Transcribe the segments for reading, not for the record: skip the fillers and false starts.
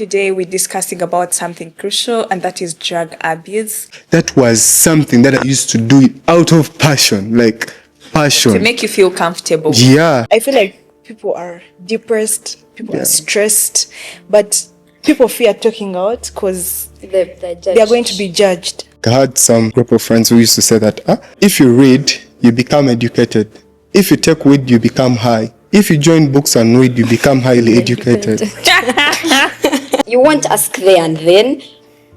today we're discussing about something crucial, and that is drug abuse. That was something that I used to do out of passion, like passion. To make you feel comfortable. Yeah. I feel like people are depressed, people are stressed, but people fear talking out because they are going to be judged. I had some group of friends who used to say that if you read, you become educated. If you take weed, you become high. If you join books and read, you become highly educated. You won't ask there and then,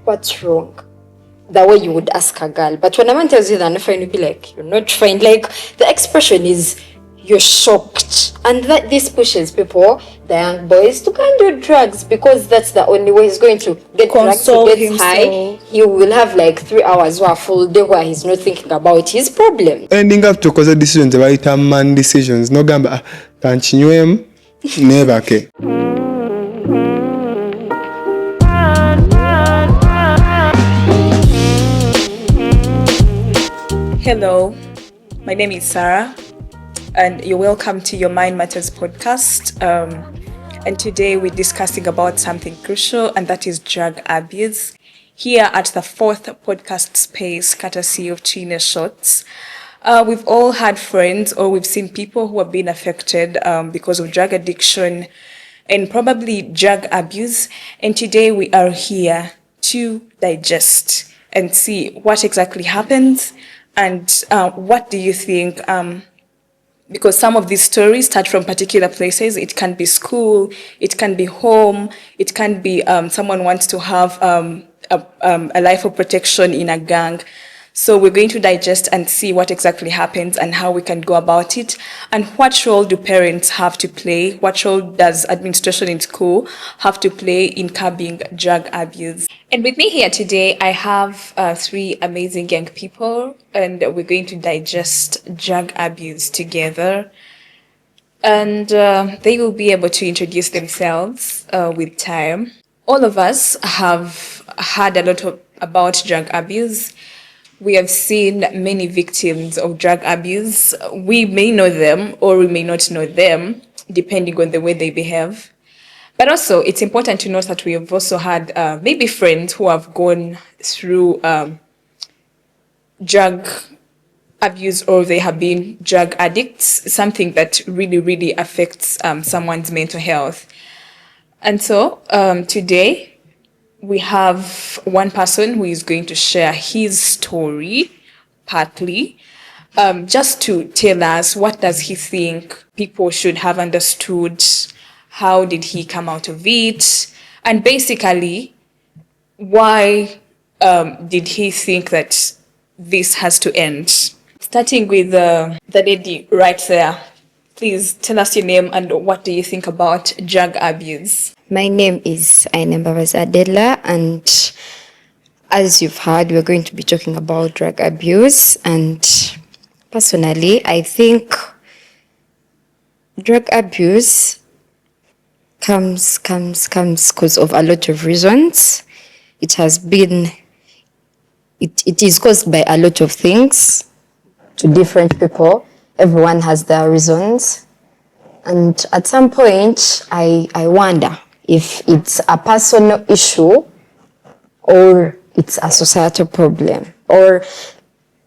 what's wrong? The way you would ask a girl. But when a man tells you that, you'll be like, you're not fine. Like, the expression is, you're shocked. And that this pushes people, the young boys, to go and do drugs because that's the only way he's going to get drugs, to get high. He will have like 3 hours or a full day where he's not thinking about his problem. Ending up to cause decisions, right? Man decisions. No gamba, kanchinyuem, never ke. Hello, my name is Sarah, and you're welcome to your Mind Matters podcast. And today we're discussing about something crucial, and that is drug abuse. Here at the fourth podcast space, courtesy of China Shots. We've all had friends, or we've seen people who have been affected because of drug addiction and probably drug abuse. And today we are here to digest and see what exactly happens. And what do you think? Because some of these stories start from particular places. It can be school, it can be home, it can be someone wants to have a life of protection in a gang. So we're going to digest and see what exactly happens and how we can go about it. And what role do parents have to play? What role does administration in school have to play in curbing drug abuse? And with me here today, I have three amazing young people, and we're going to digest drug abuse together. And they will be able to introduce themselves with time. All of us have heard a lot about drug abuse. We have seen many victims of drug abuse. We may know them or we may not know them, depending on the way they behave. But also, it's important to note that we have also had maybe friends who have gone through drug abuse, or they have been drug addicts, something that really, really affects someone's mental health. And so today, we have one person who is going to share his story, partly, just to tell us what does he think people should have understood, how did he come out of it, and basically, why did he think that this has to end? Starting with the lady right there. Please tell us your name and what do you think about drug abuse? My name is Adela, and as you've heard, we're going to be talking about drug abuse. And personally, I think drug abuse comes because of a lot of reasons. It is caused by a lot of things to different people. Everyone has their reasons. And at some point, I wonder if it's a personal issue or it's a societal problem. Or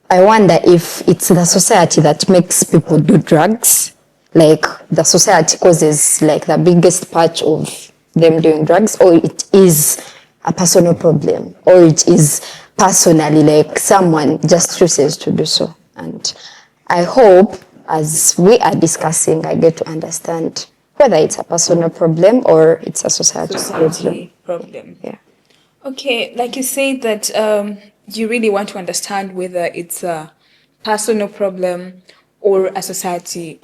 I wonder if it's the society that makes people do drugs. Like the society causes like the biggest part of them doing drugs, or it is a personal problem, or it is personally like someone just chooses to do so. And I hope as we are discussing, I get to understand whether it's a personal problem or it's a society problem. Yeah. Okay, like you said that you really want to understand whether it's a personal problem or a society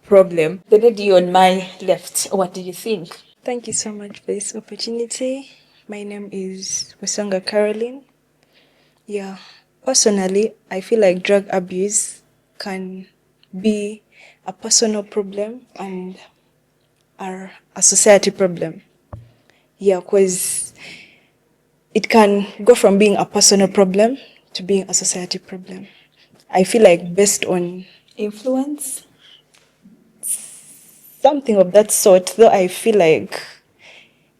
problem. The lady on my left, what do you think? Thank you so much for this opportunity. My name is Musonga Caroline. Yeah, personally, I feel like drug abuse can be a personal problem and are a society problem. Yeah, because it can go from being a personal problem to being a society problem. I feel like based on Influence? something of that sort, though I feel like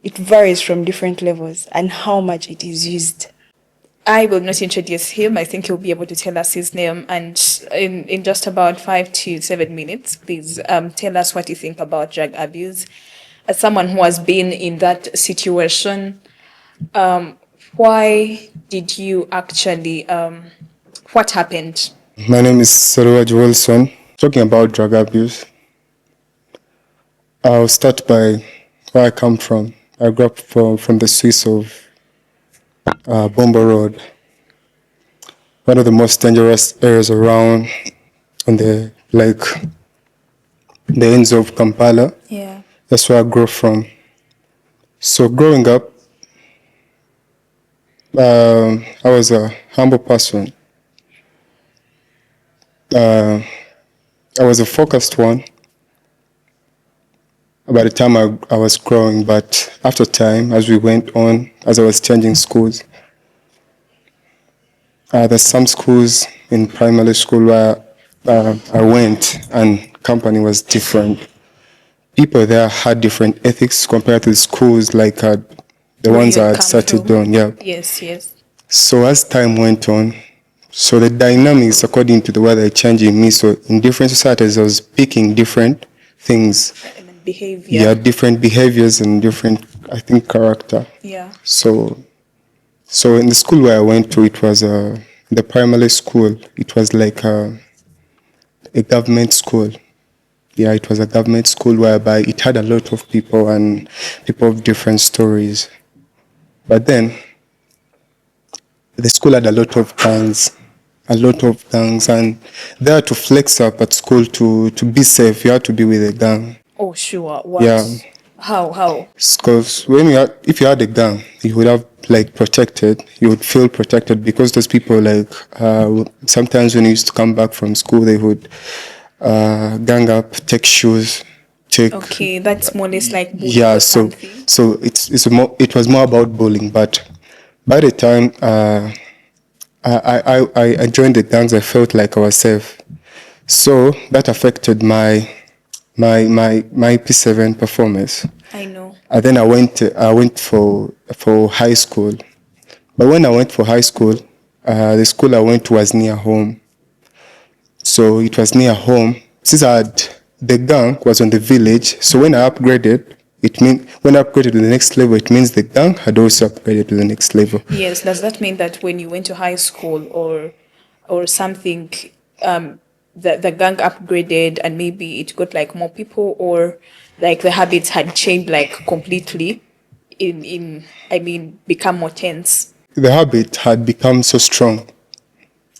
it varies from different levels and how much it is used. I will not introduce him. I think he'll be able to tell us his name. And in just about 5 to 7 minutes, please tell us what you think about drug abuse. As someone who has been in that situation, why did you actually, what happened? My name is Sarwaj Wilson. Talking about drug abuse, I'll start by where I come from. I grew up from the Swiss of Bombo Road, one of the most dangerous areas around on the the ends of Kampala. Yeah. That's where I grew from. So growing up, I was a humble person. I was a focused one by the time I was growing, but after time, as we went on, as I was changing schools, there's some schools in primary school where I went and company was different. People there had different ethics compared to the schools like the Where ones you I had had come started from. on. Yeah. Yes, yes. So as time went on, so the dynamics according to the way they're changing me. So in different societies, I was picking different things. And then behavior. Yeah, different behaviors and different, I think, character. Yeah. So in the school where I went to, it was the primary school. It was like a government school. Yeah, it was a government school whereby it had a lot of people and people of different stories. But then the school had a lot of gangs, and they had to flex up at school to be safe. You had to be with a gang. Oh, sure. What? Yeah. How? Because if you had a gang, you would have like protected. You would feel protected because those people sometimes when you used to come back from school, they would gang up, take shoes, take. Okay, that's more or less like bullying Yeah, or so something. it was more about bullying, but by the time I joined the gangs, I felt like I was safe. So that affected my P7 performance. I know. And then I went for high school. But when I went for high school, the school I went to was near home. So it was near home. Since the gang was on the village, so when I upgraded to the next level, it means the gang had also upgraded to the next level. Yes, does that mean that when you went to high school or something, the gang upgraded and maybe it got like more people, or like the habits had changed like completely become more tense? The habit had become so strong.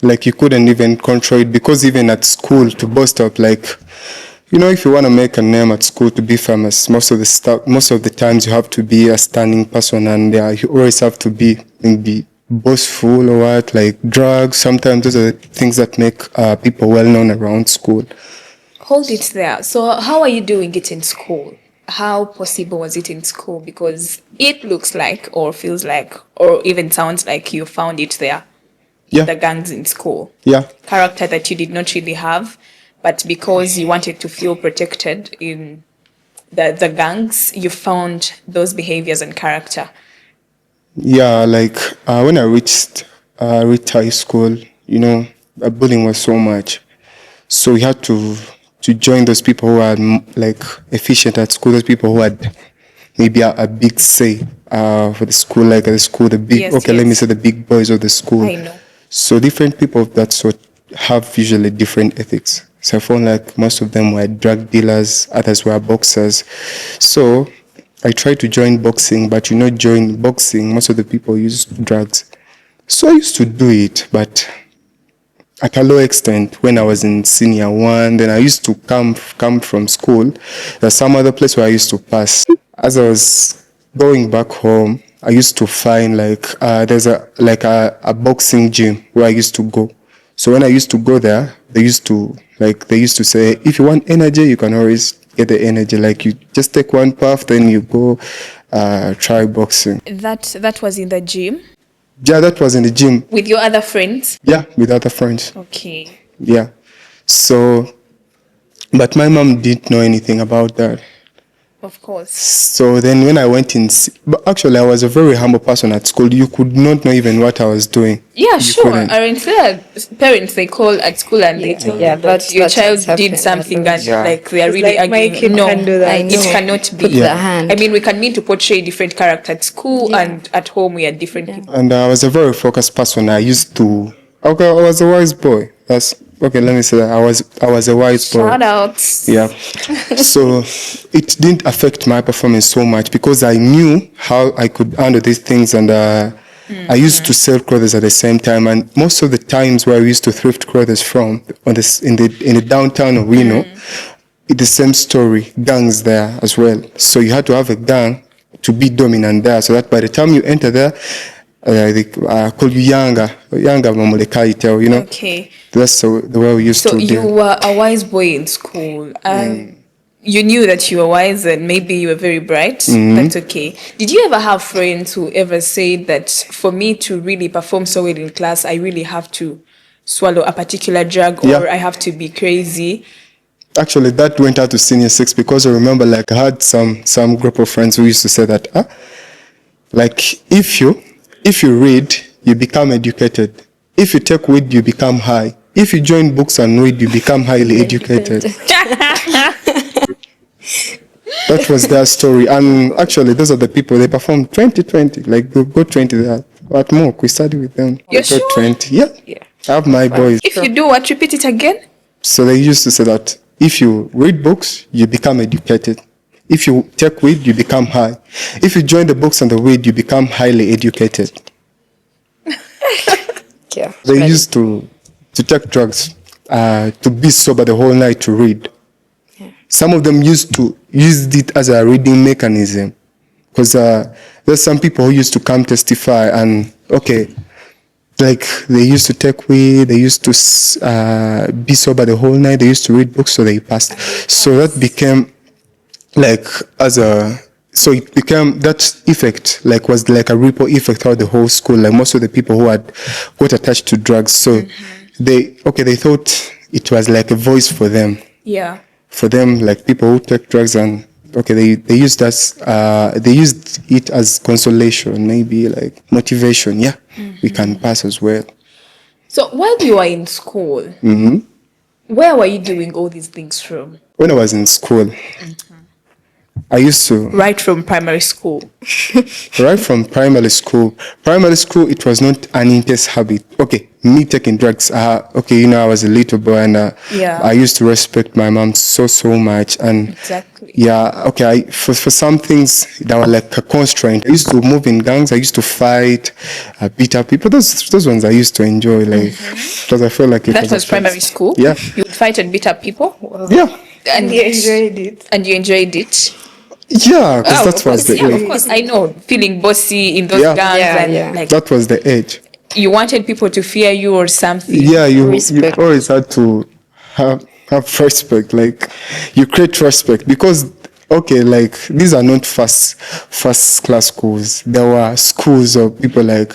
Like you couldn't even control it because even at school to boast up, if you want to make a name at school to be famous, most of the times you have to be a stunning person, and you always have to be maybe boastful or what, like drugs. Sometimes those are the things that make people well known around school. Hold it there. So how are you doing it in school? How possible was it in school? Because it looks like or feels like or even sounds like you found it there. Yeah. The gangs in school. Yeah. Character that you did not really have, but because you wanted to feel protected in the gangs, you found those behaviors and character. Yeah, when I reached high school, bullying was so much. So we had to join those people who are efficient at school, those people who had maybe a big say for the school, the big, Yes, let me yes. say the big boys of the school. I know. So different people of that sort have usually different ethics. So I found like most of them were drug dealers, others were boxers. So I tried to join boxing, but join boxing, most of the people use drugs. So I used to do it, but at a low extent. When I was in senior one, then I used to come from school. There's some other place where I used to pass. As I was going back home, I used to find there's a boxing gym where I used to go. So when I used to go there, they used to say, if you want energy, you can always get the energy. Like you just take one puff, then you go try boxing. That was in the gym Yeah, that was in the gym. with your other friends. Yeah, with other friends. Okay. Yeah. So, but my mom didn't know anything about that. Of course. So then when I went in, but actually I was a very humble person at school. You could not know even what I was doing. Yeah, You sure. couldn't. Aren't there parents they call at school and they tell you that your that's child what's happened did a something lot. and Yeah. like they are It's really like, my arguing. kid No, can do that. I it know. cannot be. Put the hand. I mean, we can mean to portray different character at school and at home we are different people. And I was a very focused person. I used to. Okay, I was a wise boy. That's okay. Let me say that I was a wise boy. Shout out. Yeah. So it didn't affect my performance so much because I knew how I could handle these things, and I used to sell clothes at the same time. And most of the times where I used to thrift clothes from on this in the downtown of Reno, it's the same story. Gangs there as well. So you had to have a gang to be dominant there, so that by the time you enter there, they call you younger mamulekaiteo, you know. Okay. That's the way we used So to you do. were a wise boy in school. You knew that you were wise and maybe you were very bright. That's okay. Did you ever have friends who ever said that for me to really perform so well in class, I really have to swallow a particular drug or Yeah. I have to be crazy? Actually, that went out to senior six because I remember, like, I had some group of friends who used to say that, like, if you read, you become educated. If you take weed, you become high. If you join books and read, you become highly educated. That was their story. And actually, those are the people, they perform 2020. Like, they'll go 20 there. At more, we study with them. You're They go sure? 20. Yeah. I have my boys. If you do what, repeat it again? So they used to say that if you read books, you become educated. If you take weed, you become high. If you join the books and the weed, you become highly educated. Yeah. They used to take drugs to be sober the whole night to read. Some of them used to use it as a reading mechanism. Because there's some people who used to come testify and, okay, like they used to take weed, they used to be sober the whole night, they used to read books, so they passed. So that became like so it became that effect, like was like a ripple effect throughout the whole school. Like most of the people who had got attached to drugs, so they thought it was like a voice for them. Yeah. For them, like people who take drugs and they used it as consolation, maybe like motivation. Yeah, we can pass as well. So while you were in school, where were you doing all these things from? When I was in school, I used to Right from primary school. right from primary school. Primary school, it was not an intense habit. Okay, me taking drugs. Okay, I was a little boy and I used to respect my mom so much. And Exactly. yeah, okay. For some things that were like a constraint, I used to move in gangs. I used to fight, beat up people. Those ones I used to enjoy, like because I felt like it That was a primary school? Yeah, You would fight and beat up people? yeah, And You enjoyed it. And you enjoyed it? yeah. Because that of was course, the of age. course. I know. Feeling bossy in those Yeah. gangs Yeah, and yeah. like That was the age. you wanted people to fear you or something. Yeah, you Respect. always had to have respect. Like you create respect because okay, like these are not first class schools. There were schools of people like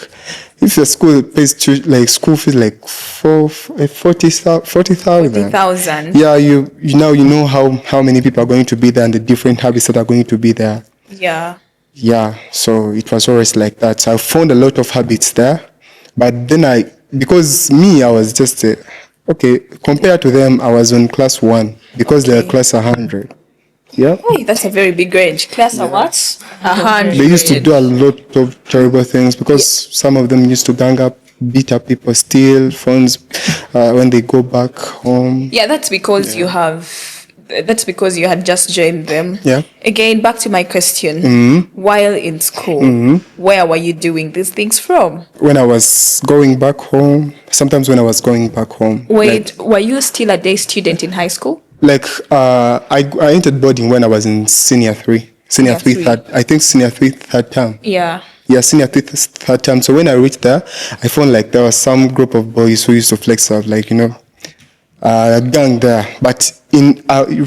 if the school pays like school fees like 40,000. 40,000. Yeah, you know how many people are going to be there and the different habits that are going to be there. Yeah. Yeah, so it was always like that. So I found a lot of habits there. But then because me, I was just, okay, compared to them, I was on class 1 because they are class 100. Yeah. Hey, that's a very big range. Class of what? 100. They used to do a lot of terrible things because some of them used to gang up, beat up people, steal phones when they go back home. Yeah, that's because that's because you had just joined them. Yeah. Again, back to my question. While in school, where were you doing these things from? When I was going back home, sometimes when I was going back home. Wait, were you still a day student in high school? I entered boarding when I was in senior 3. Senior 3 3. third, I think senior 3 third term. Yeah. Yeah, senior 3 third term. So when I reached there, I found like there was some group of boys who used to flex out, like, gang there. But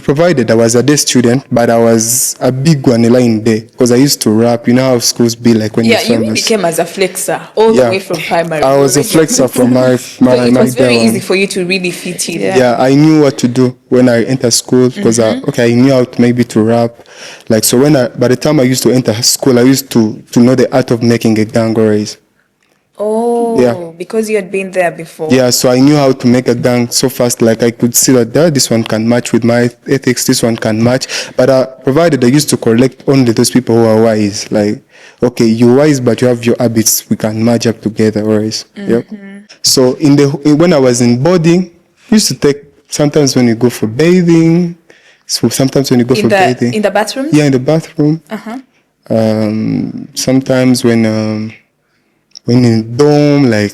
provided I was a day student, but I was a big one line day because I used to rap. You know how schools be like when Yeah, you're you famous. became as a flexer all the way from primary. I was a flexer from my So it my was very day easy one. for you to really fit in. Yeah, I knew what to do when I enter school because I knew how to maybe to rap. Like so by the time I used to enter school, I used to know the art of making a gang race. Oh, Yeah. because you had been there before. Yeah, so I knew how to make a gang so fast. Like I could see that this one can match with my ethics, this one can match. But provided I used to collect only those people who are wise. Like, okay, you're wise, but you have your habits. We can match up together, always. Yep. So when I was in boarding, used to take sometimes when you go for bathing. So sometimes when you go for bathing in the bathroom. Yeah, in the bathroom. Sometimes when in dormitory,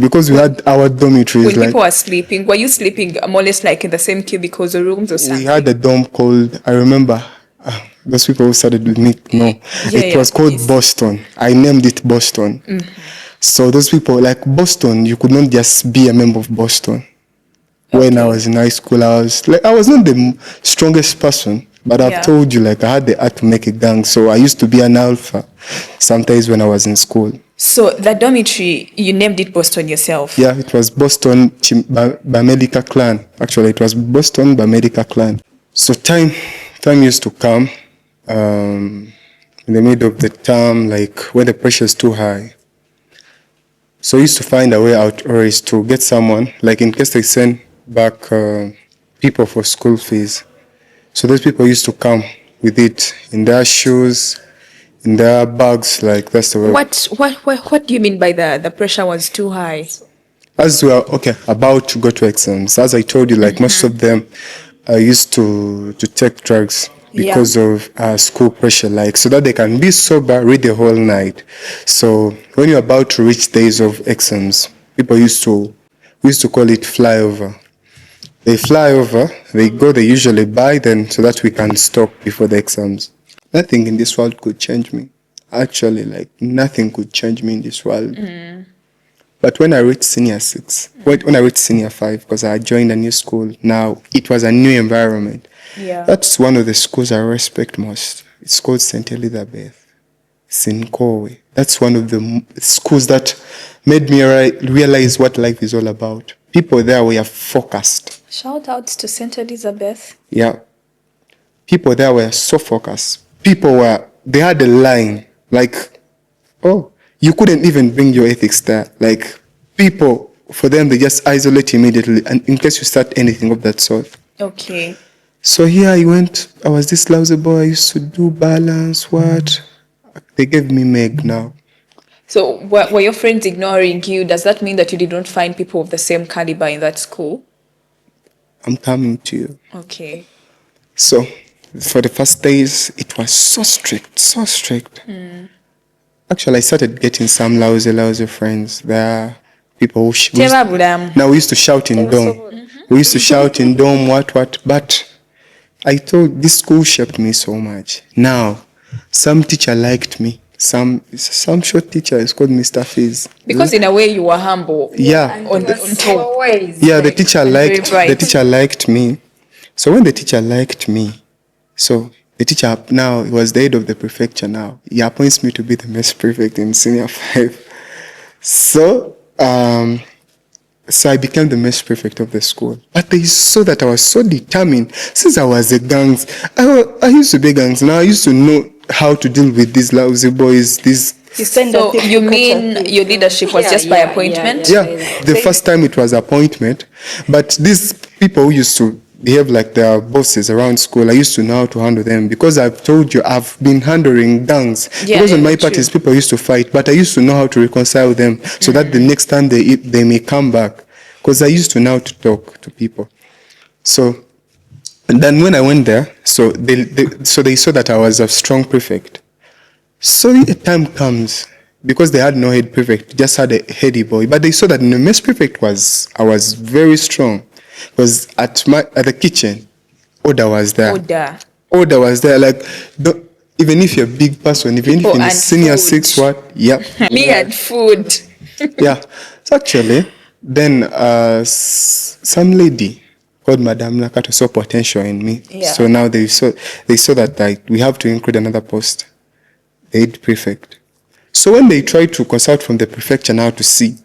because we had our dormitories. When like people were sleeping, were you sleeping more or less like in the same cubicles or rooms or something? we had a dorm called, I remember, those people who started with me, no, it was called Boston. I named it Boston. So those people, like Boston, you could not just be a member of Boston. When I was in high school, I was not the strongest person, but I've told you, like I had the art to make a gang. So I used to be an alpha sometimes when I was in school. So the dormitory, you named it Boston yourself? Yeah, it was Boston Bamedica Clan. Actually, it was Boston Bamedica Clan. So time used to come in the middle of the term, like when the pressure is too high. So I used to find a way out, or is to get someone, like in case they send back people for school fees. So those people used to come with it in their shoes, in their bags, like that's the way. What do you mean by the pressure was too high? As we are about to go to exams, as I told you, like most of them used to take drugs because of school pressure, like so that they can be sober, read the whole night. So when you're about to reach days of exams, we used to call it flyover. They fly over, they go, they usually buy then so that we can stop before the exams. Nothing in this world could change me. Actually, like nothing could change me in this world. But when I reached senior 6, when I reached senior 5, because I joined a new school, now it was a new environment. Yeah. That's one of the schools I respect most. It's called St. Elizabeth. It's in Kowe. That's one of the schools that made me realize what life is all about. People there were focused. Shout out to St. Elizabeth. Yeah. People there were so focused. They had a line, like, oh, you couldn't even bring your ethics there. Like, people, for them, they just isolate immediately, and in case you start anything of that sort. Okay. So here I went, I was this lousy boy, I used to do balance, what? They gave me Meg now. So were your friends ignoring you? Does that mean that you did not find people of the same caliber in that school? I'm coming to you. Okay. So, for the first days, it was so strict, so strict. Actually, I started getting some lousy friends. There are people who... Now, we used to shout in dorm. We used to shout in dorm, what, but I thought this school shaped me so much. Now, some teacher liked me. Some short teacher is called Mr. Fizz. Because in a way you were humble. Yeah. On top. Yeah, the teacher liked me. So when the teacher liked me, so the teacher now was the head of the prefecture now. He appoints me to be the mess prefect in senior 5. So I became the mess prefect of the school. But they saw that I was so determined. Since I was a gangs, I used to be gangs. Now I used to know how to deal with these lousy boys, these... So you mean your leadership was just by appointment? Yeah, the first time it was appointment. But these people who used to behave like their bosses around school, I used to know how to handle them because I've told you I've been handling gangs. Because on my parties, people used to fight, but I used to know how to reconcile them so that the next time they may come back. Because I used to know how to talk to people. So, and then when I went there, so they saw that I was a strong prefect. So a time comes, because they had no head prefect, just had a heady boy. But they saw that the mess prefect I was very strong. Because at the kitchen, order was there. Order was there. Like, even if you're a big person, even if you're in senior 6, what? Yeah. Me and food. Yeah. So actually, Then some lady called Madam Nakato saw potential in me. Yeah. So now they saw that like we have to include another post, the head prefect. So when they tried to consult from the prefecture now to see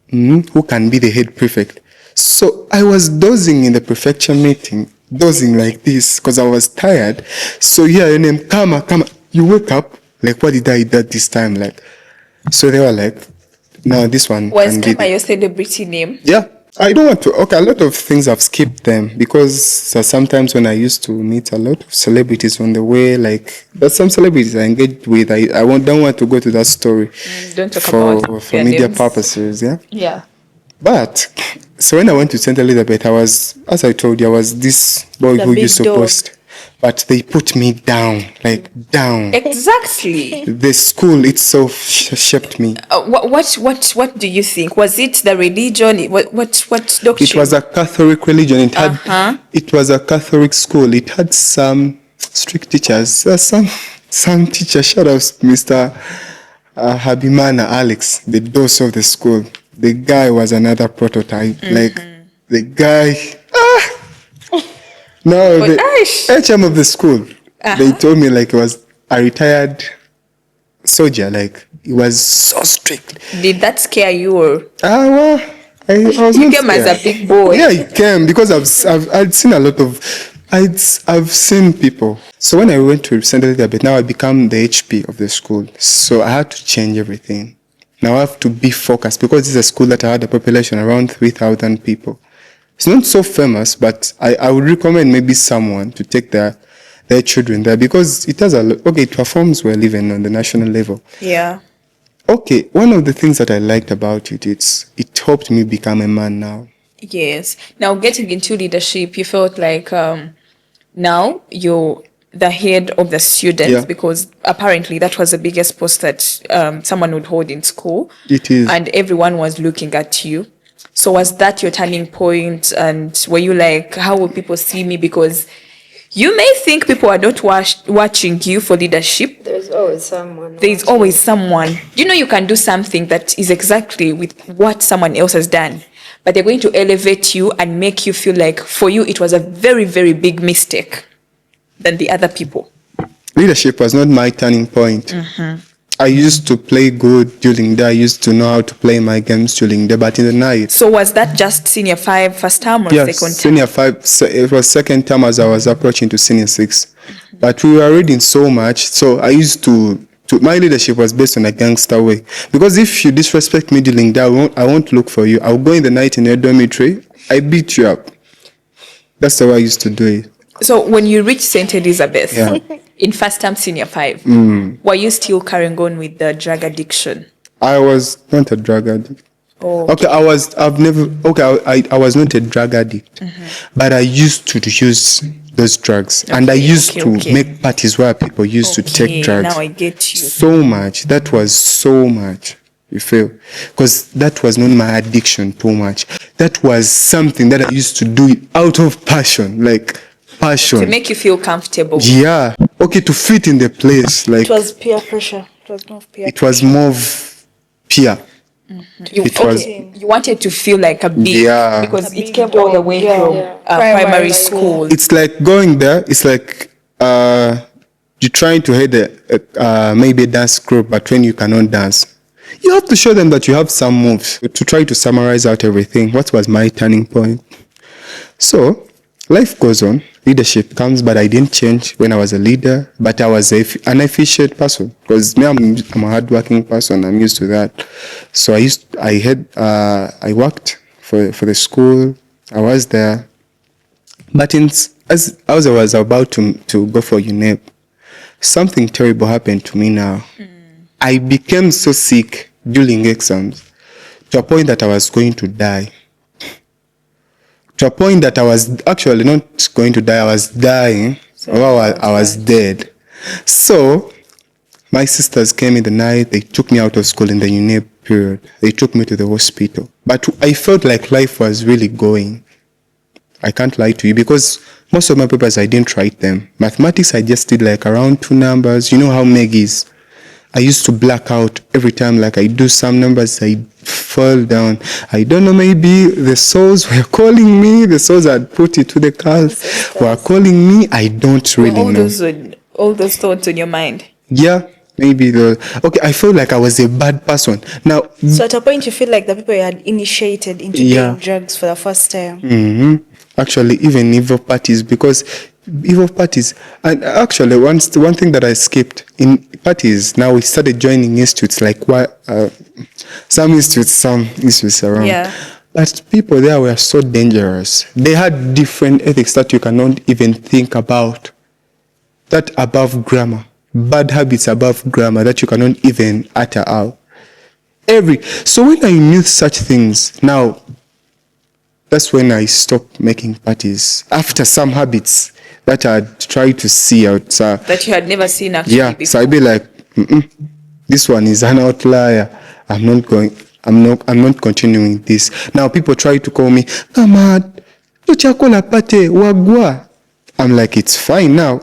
who can be the head prefect, so I was dozing in the prefecture meeting, dozing like this because I was tired. So yeah, your name, Kama, you wake up, like what did I do this time? Like, so they were like, no, this one Was can be Kama your celebrity name? yeah. I don't want to. Okay, a lot of things I've skipped them because sometimes when I used to meet a lot of celebrities on the way, like there's some celebrities I engaged with, don't want to go to that story Don't talk about for their media names. purposes. Yeah. Yeah. But so when I went to St. Elizabeth, I was, as I told you, I was this boy The who big used to dog. post, but they put me down, like down. Exactly. The school itself shaped me. What do you think? Was it the religion? What doctrine? It was a Catholic religion. It was a Catholic school. It had some strict teachers. Some teachers. Shout out Mr. Habimana Alex, the boss of the school. The guy was another prototype. Like the guy. No, the HM of the school. They told me like it was a retired soldier. Like he was so strict. Did that scare you? Or Well, I was you not came as a scared. big boy? Yeah, it came because I'd seen a lot of, I've seen people. So when I went to St. Elizabeth, now I become the HP of the school. So I had to change everything. Now I have to be focused because this is a school that had a population around 3,000 people. It's not so famous, but I would recommend maybe someone to take their children there because it has it performs well even on the national level. Yeah. Okay, one of the things that I liked about it, it helped me become a man now. Yes. Now getting into leadership, you felt like now you're the head of the students Yeah. because apparently that was the biggest post that someone would hold in school. It is. And everyone was looking at you. So was that your turning point? And were you like, how will people see me? Because you may think people are not watching you for leadership. There's always someone. There's always someone. You can do something that is exactly with what someone else has done. But they're going to elevate you and make you feel like for you it was a very, very big mistake than the other people. Leadership was not my turning point. I used to play good during the day. I used to know how to play my games during the day, but in the night. So was that just senior 5 first term or Yes, second term? senior 5, it was second term as I was approaching to senior 6. But we were reading so much, so I used to my leadership was based on a gangster way. Because if you disrespect me during the day, I won't look for you. I'll go in the night in your dormitory, I beat you up. That's the way I used to do it. So when you reached St. Elizabeth Yeah. in first term senior 5, were you still carrying on with the drug addiction? I was not a drug addict. Oh, Okay, I was not a drug addict, but I used to use those drugs, and I used to make parties where people used to take drugs. Now I get you. So much. That was so much. You feel? Because that was not my addiction too much. That was something that I used to do out of passion, like passion. To make you feel comfortable. Yeah. Okay, to fit in the place, like It was peer pressure. It was more peer it was more of peer. It was. You wanted to feel like a big, Yeah. because A it big came all the dog, way yeah. from Yeah. primary Primary school. It's like going there. It's like you're trying to head maybe a dance group, but when you cannot dance, you have to show them that you have some moves. To try to summarize out everything, what was my turning point? So life goes on. Leadership comes, but I didn't change when I was a leader. But I was an efficient person because me, I'm a hardworking person. I'm used to that. So I worked for the school. I was there. But as I was about to go for UNEP, something terrible happened to me now. I became so sick during exams to a point that I was going to die. To a point that I was actually not going to die, I was dying, or I was dead. So my sisters came in the night, they took me out of school in the UNEP period. They took me to the hospital. But I felt like life was really going. I can't lie to you because most of my papers I didn't write them. Mathematics I just did like around 2 numbers. You know how Meg is. I used to black out every time, like I do some numbers, I fall down. I don't know, maybe the souls were calling me, the souls had put it to the cars were calling me. I don't really know. All those thoughts on your mind. Yeah, maybe okay, I feel like I was a bad person. Now, So at a point you feel like the people you had initiated into doing drugs for the first time. actually, even evil parties, because evil parties, and actually, one thing that I skipped in parties, now we started joining institutes, like some institutes around. Yeah. But people there were so dangerous. They had different ethics that you cannot even think about. That above grammar, bad habits above grammar that you cannot even utter out. So when I knew such things, now that's when I stopped making parties. After some habits that I'd tried to see outside. That you had never seen actually before. So I'd be like, this one is an outlier. I'm not continuing this. Now people try to call me, Kamad, wagwa. I'm like, it's fine now.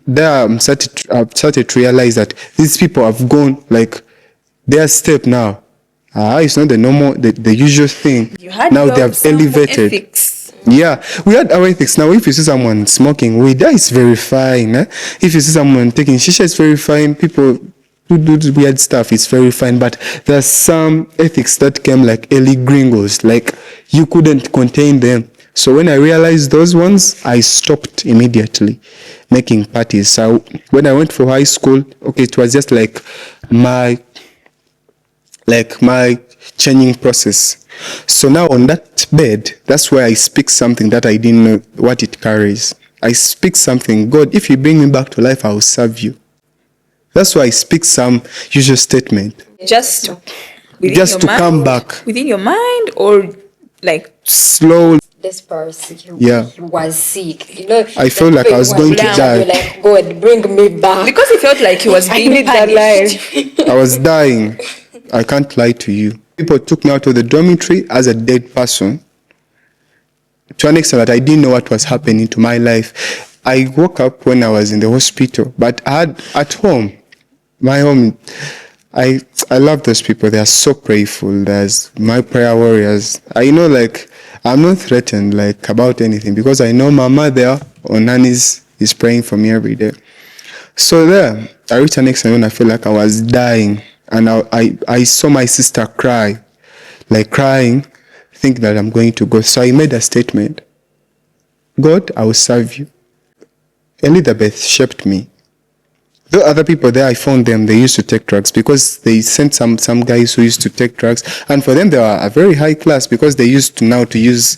There I've started to realize that these people have gone like their step now. It's not the usual thing. You had now they have elevated. Ethics. Yeah, we had our ethics. Now, if you see someone smoking weed, that is very fine. If you see someone taking shisha, it's very fine. People do weird stuff, it's very fine. But there's some ethics that came like early gringos, like you couldn't contain them. So when I realized those ones, I stopped immediately making parties. So when I went for high school, okay, it was just like my changing process. So now on that bed, that's where I speak something that I didn't know what it carries. I speak something, God, if you bring me back to life, I will serve you. That's why I speak some usual statement. Just to come back. Within your mind, or like slowly. This person, he was sick. I felt like I was going to die. You're like, God, bring me back. Because he felt like he was being punished. I was dying. I can't lie to you. People took me out of the dormitory as a dead person. To an extent that I didn't know what was happening to my life. I woke up when I was in the hospital, but I had at home, my home, I love those people. They are so prayerful. There's my prayer warriors. I know, like, I'm not threatened like about anything because I know Mama there or Nanny's is praying for me every day. So there, I reached an extent when I feel like I was dying, and I saw my sister cry, like crying, think that I'm going to go. So I made a statement. God, I will serve you. Elizabeth shaped me. The other people there, I found them, they used to take drugs because they sent some guys who used to take drugs. And for them, they were a very high class because they used to now to use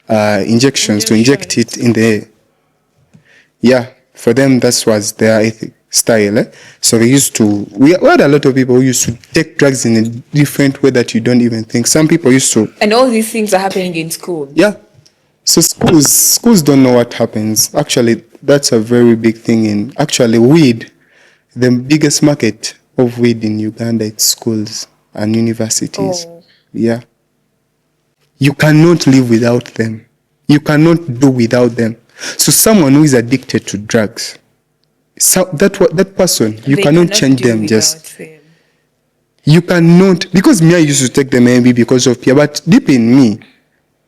injections to inject it in the air. Yeah, for them, that was their ethic style. So they used to, we had a lot of people who used to take drugs in a different way that you don't even think. Some people used to. And all these things are happening in school. Yeah. So schools don't know what happens. Actually, that's a very big thing in, actually, weed. The biggest market of weed in Uganda, it's schools and universities. Oh. Yeah. You cannot live without them. You cannot do without them. So someone who is addicted to drugs, that person, you cannot change them just. Them. You cannot, because me, I used to take them maybe because of peer, but deep in me,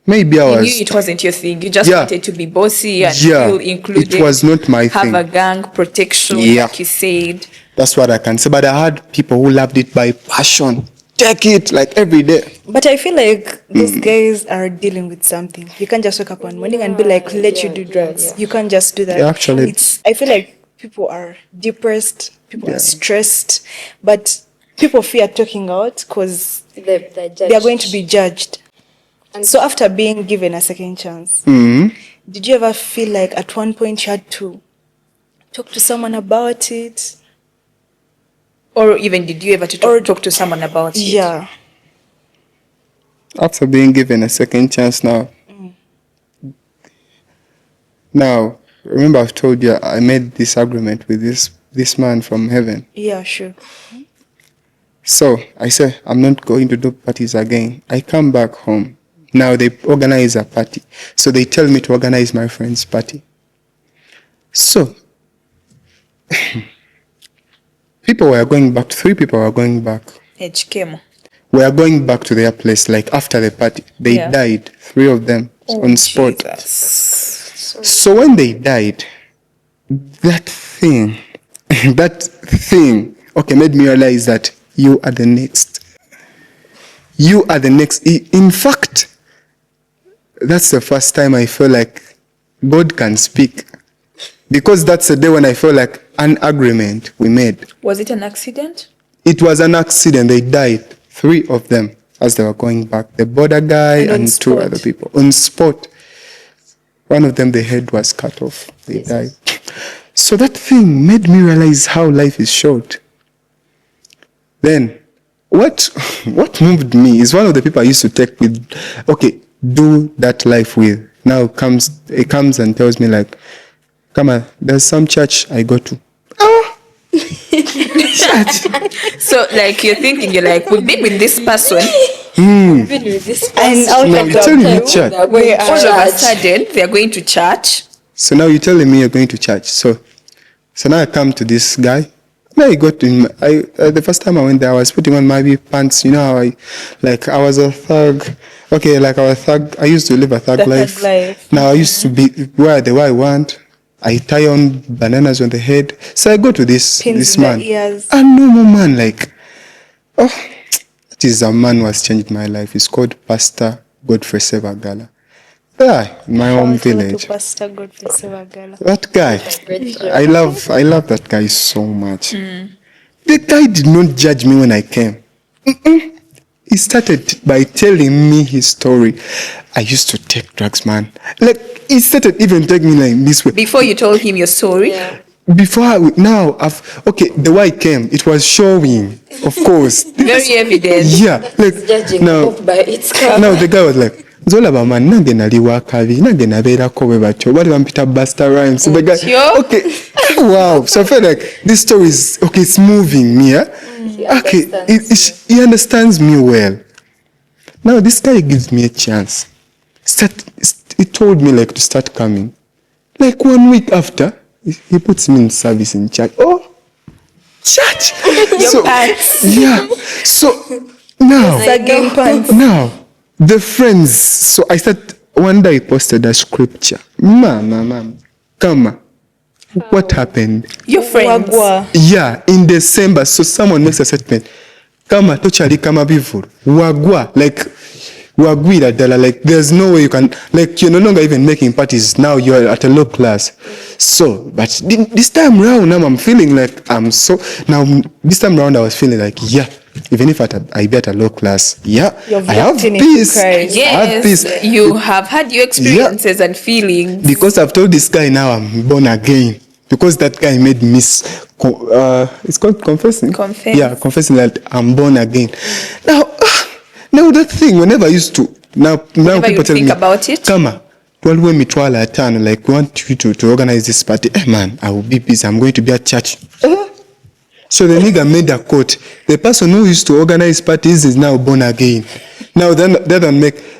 maybe I was. You knew it wasn't your thing. You just wanted to be bossy and feel included. It was not my thing. Have a gang, protection, like you said. That's what I can say. But I had people who loved it by passion. Take it like every day. But I feel like those guys are dealing with something. You can't just wake up one morning and be like, let you do drugs. You can't just do that. Yeah, actually. I feel like people are depressed, people are stressed, but people fear talking out because they are going to be judged. And so after being given a second chance, did you ever feel like at one point you had to talk to someone about it? Or even did you ever talk to someone about it? Yeah. After being given a second chance now. Now, remember I've told you I made this agreement with this man from heaven. Yeah, sure. So I said, I'm not going to do parties again. I come back home. Now they organize a party. So they tell me to organize my friend's party. So, people were going back. 3 people were going back. HKM. We are going back to their place, like after the party. They died, 3 of them, on spot. Jesus. So when they died, that thing, okay, made me realize that you are the next. You are the next. In fact, that's the first time I feel like God can speak. Because that's the day when I felt like an agreement we made. Was it an accident? It was an accident. They died, 3 of them, as they were going back. The border guy and 2 other people. On spot. One of them, the head was cut off. They died. So that thing made me realize how life is short. Then, what moved me is one of the people I used to take with, okay, do that life with. Now it comes and tells me like, come on, there's some church I go to. Oh! Church. So, like, you're thinking, you're like, we've been with this person. And out Now of you're telling me the church. All of a sudden, they're going to church. So now you're telling me you're going to church. So now I come to this guy. Now I got to him. The first time I went there, I was putting on my pants. You know how I was a thug. Okay, like I was thug. I used to live a thug life. Now I used to be wear the way I want. I tie on bananas on the head. So I go to this man. A normal man, like, oh, that is a man who has changed my life. He's called Pastor Godfrey Sevagala. Yeah, in my home village. Pastor Godfrey Sevagala. That guy, I love that guy so much. The guy did not judge me when I came. He started by telling me his story. I used to take drugs, man. Like, he started even taking me like this way. Before you told him your story? Yeah. The way I came, it was showing, of course. Very evident. Yeah, like, Judging now, book by its cover. now the guy was like, Zola man, nange naliwa kabi, nange nabeera ko bwe batyo. Bali bampita Buster Rhymes. So the guy, okay, wow. So I felt like this story is, okay, it's moving me, yeah? Okay, he understands me well. Now this guy gives me a chance. He told me like to start coming. Like 1 week after, he puts me in service in church. Oh, church! Yeah. So now, the friends. So I started, one day I posted a scripture. Mama, come. What happened? Your friends. Yeah, in December. So someone makes a statement. Kama tochali kama bivuru. Wagwa. Like, wagwira dala. Like, there's no way you can, like, you're no longer even making parties. Now you're at a low class. So, but this time round, now I'm feeling like this time round I was feeling like, yeah, even if I be at a low class, yeah, I have peace. Yes, I have peace. You have had your experiences and feelings. Because I've told this guy now I'm born again. Because that guy made me, it's called confessing. Yeah, confessing that I'm born again. Now that thing, whenever I used to, now people tell me, about it, Kama, like we want you to organize this party. Hey man, I will be busy. I'm going to be at church. So the nigga made a quote. The person who used to organize parties is now born again. Now then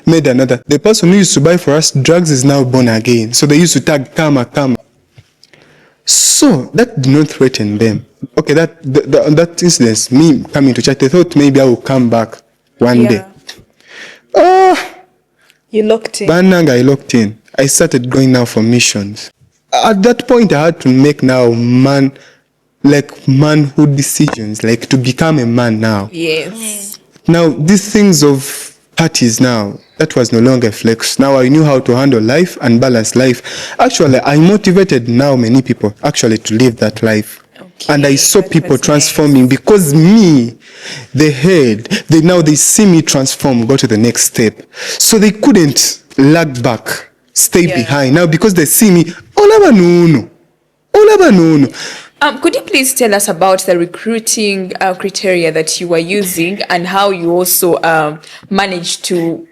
made another. The person who used to buy for us drugs is now born again. So they used to tag Kama. So that did not threaten them. Okay, that incident, me coming to church, they thought maybe I will come back one day. You locked in. Bananga, I locked in. I started going now for missions. At that point, I had to make now manhood decisions, like to become a man now. Yes. Now, these things of parties now, that was no longer flex. Now I knew how to handle life and balance life. Actually, I motivated now many people actually to live that life. Okay, and I saw people transforming because me, they see me transform, go to the next step. So they couldn't lag back, stay behind. Now because they see me, could you please tell us about the recruiting criteria that you were using and how you also managed to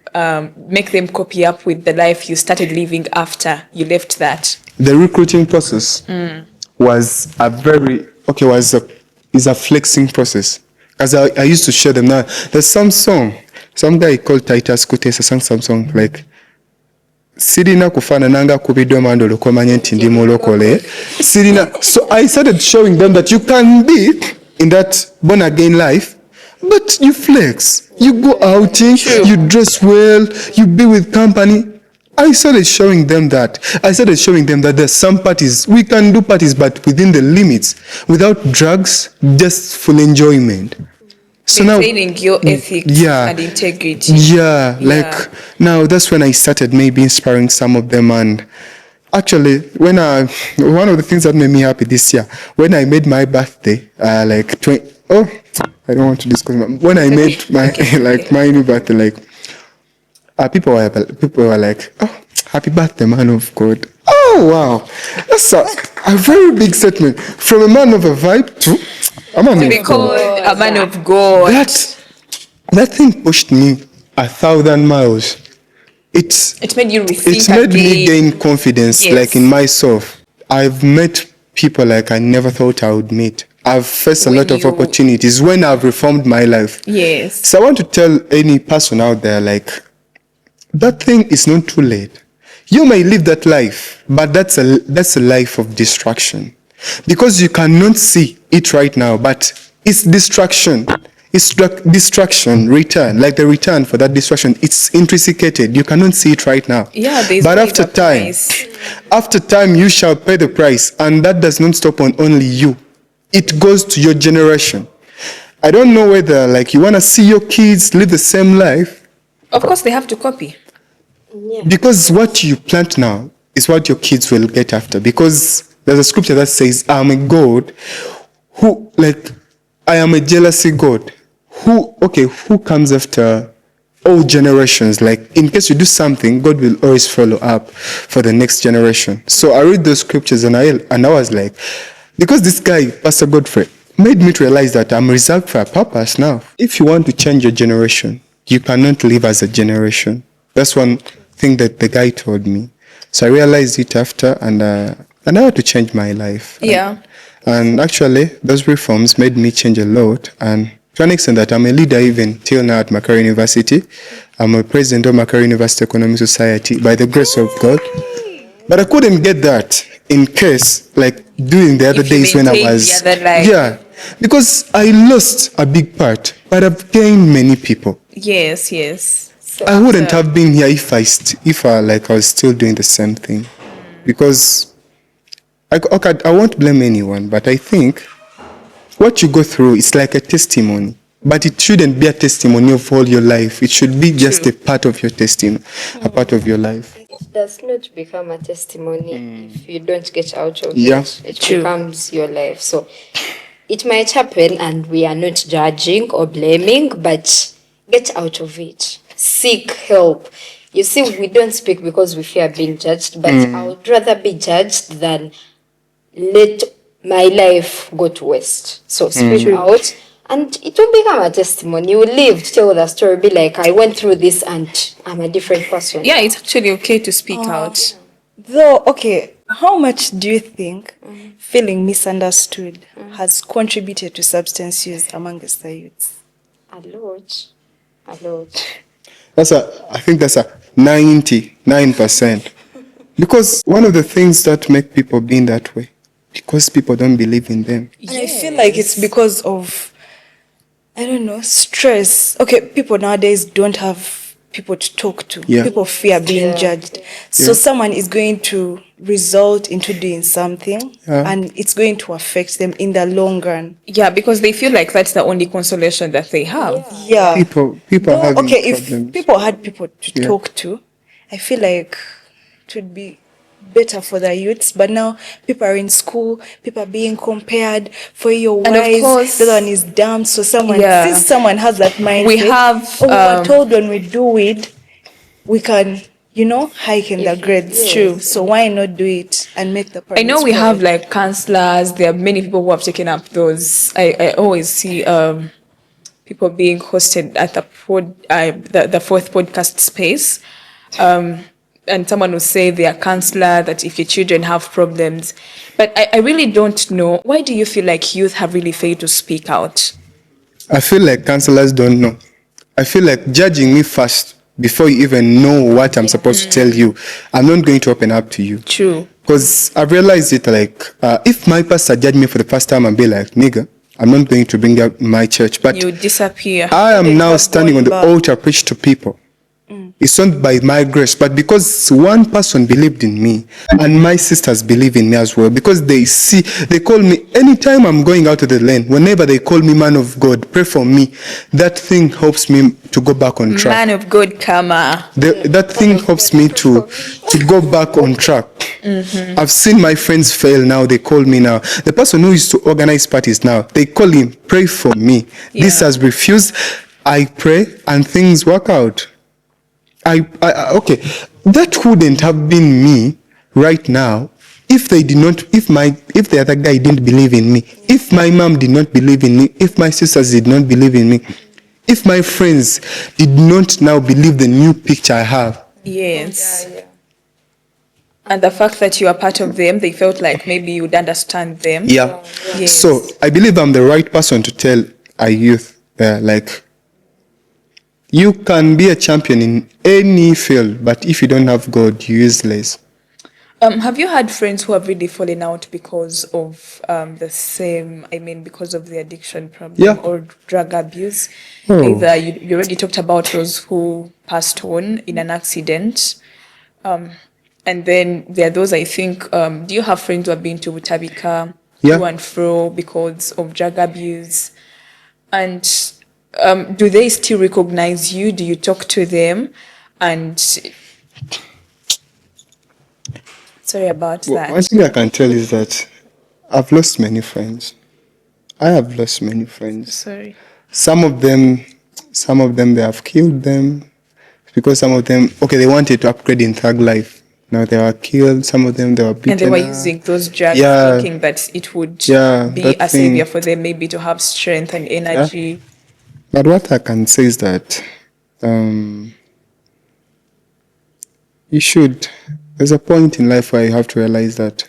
make them copy up with the life you started living after you left that? The recruiting process was is a flexing process. As I used to share them now. There's some guy called Titus Kutesa sang some song like Sirina kufana nanga kubido mando lokomanye nti ndi mulokole. Sirina. So I started showing them that you can be in that born again life, but you flex, you go outing, you dress well, you be with company. I started showing them that there's some parties, we can do parties, but within the limits, without drugs, just full enjoyment. So Maintaining your ethics and integrity. Like now that's when I started maybe inspiring some of them. And actually, one of the things that made me happy this year, when I made my birthday, I don't want to discuss when I made my my new birthday, people were like, oh, happy birthday, man of God. Oh wow, that's a very big statement from a man of a vibe to a man To be of called God. a man of God. That thing pushed me 1,000 miles. It made you rethink It made me again. gain confidence, Yes. like in myself. I've met people like I never thought I would meet. I've faced a When lot of you- opportunities when I've reformed my life. Yes. So I want to tell any person out there, like, that thing is not too late. You may live that life, but that's a life of distraction. Because you cannot see it right now, but it's distraction. It's distraction, return, like the return for that distraction. It's intrinsicated. You cannot see it right now. Yeah, there's but always a price. after time, you shall pay the price, and that does not stop on only you. It goes to your generation. I don't know whether you want to see your kids live the same life, Of course, they have to copy. because what you plant now is what your kids will get after. Because there's a scripture that says, I'm a God who, I am a jealousy God. Who comes after all generations? In case you do something, God will always follow up for the next generation. So I read those scriptures and I was like, because this guy, Pastor Godfrey, made me to realize that I'm reserved for a purpose now. If you want to change your generation, you cannot live as a generation. That's one thing that the guy told me. So I realized it after, and I had to change my life. Yeah. And actually, those reforms made me change a lot. And to an extent that I'm a leader even till now at Macquarie University. I'm a president of Macquarie University Economic Society by the grace of God. But I couldn't get that in case, during the other If you days when I maintained was... the other life. Yeah, because I lost a big part, but I've gained many people. Yes, yes. So I wouldn't after- have been here if I was still doing the same thing. Because I won't blame anyone, but I think what you go through is like a testimony. But it shouldn't be a testimony of all your life. It should be just a part of your testimony, a part of your life. It does not become a testimony if you don't get out of Yeah. it. It True. becomes your life. So it might happen, and we are not judging or blaming, but get out of it. Seek help. You see, we don't speak because we fear being judged, but I would rather be judged than let my life go to waste. So speak out, and it will become a testimony. You will live to tell the story, be like, I went through this and I'm a different person. Yeah, it's actually okay to speak out. Though, okay, how much do you think feeling misunderstood has contributed to substance use amongst the youths? A lot. A lot. I think that's a 99%. Because one of the things that make people being that way, because people don't believe in them. And I feel like it's because of, I don't know, stress. Okay, people nowadays don't have people to talk to. Yeah. People fear being judged. So someone is going to result into doing something and it's going to affect them in the long run. Yeah, because they feel like that's the only consolation that they have. Yeah. People Though, have okay, problems. if people had people to talk to, I feel like it would be better for the youths. But now people are in school, people are being compared. For your And of wise, course- the other one is dumb. So Yeah. since someone has that mindset, We have, we were told when we do it, we can, hike in the grades. yes. True. So why not do it and make the I know parents we have proud? counselors. There are many people who have taken up those. I always see people being hosted at the fourth podcast space. And someone will say they are counselor, that if your children have problems. But I really don't know. Why do you feel like youth have really failed to speak out? I feel like counselors don't know. I feel like judging me first before you even know what I'm supposed to tell you. I'm not going to open up to you. True. Because I've realized it if my pastor judged me for the first time and be like, nigga, I'm not going to bring up my church, but You disappear. I am They now have standing on gone the back. altar, preach to people. It's not by my grace, but because one person believed in me, and my sisters believe in me as well, because they call me anytime I'm going out of the lane, whenever they call me man of God, pray for me, that thing helps me to go back on track. Man of God, karma. That thing helps me to go back on track. I've seen my friends fail now. They call me now. The person who used to organize parties now, they call him, pray for me. This Yeah. has refused. I pray and things work out. Okay, that wouldn't have been me right now if they did not, if the other guy didn't believe in me, if my mom did not believe in me, if my sisters did not believe in me, if my friends did not now believe the new picture I have. Yes. And the fact that you are part of them, they felt like maybe you'd understand them. Yeah. Yes. So I believe I'm the right person to tell a youth, like, you can be a champion in any field, but if you don't have God, you're useless. Have you had friends who have really fallen out because of because of the addiction problem Yeah. or drug abuse? Oh. Either you already talked about those who passed on in an accident. And then there are those, I think, do you have friends who have been to Butabika, Yeah. to and fro because of drug abuse? And do they still recognize you? Do you talk to them? And sorry about Well, that. one thing I can tell is that I've lost many friends. I have lost many friends. Sorry. Some of them, they have killed them because some of them, okay, they wanted to upgrade in thug life. Now they were killed. Some of them, they were beaten. And they were up. using those drugs, Yeah. thinking that it would Yeah, be that a thing. savior for them, maybe to have strength and energy. But what I can say is that there's a point in life where you have to realize that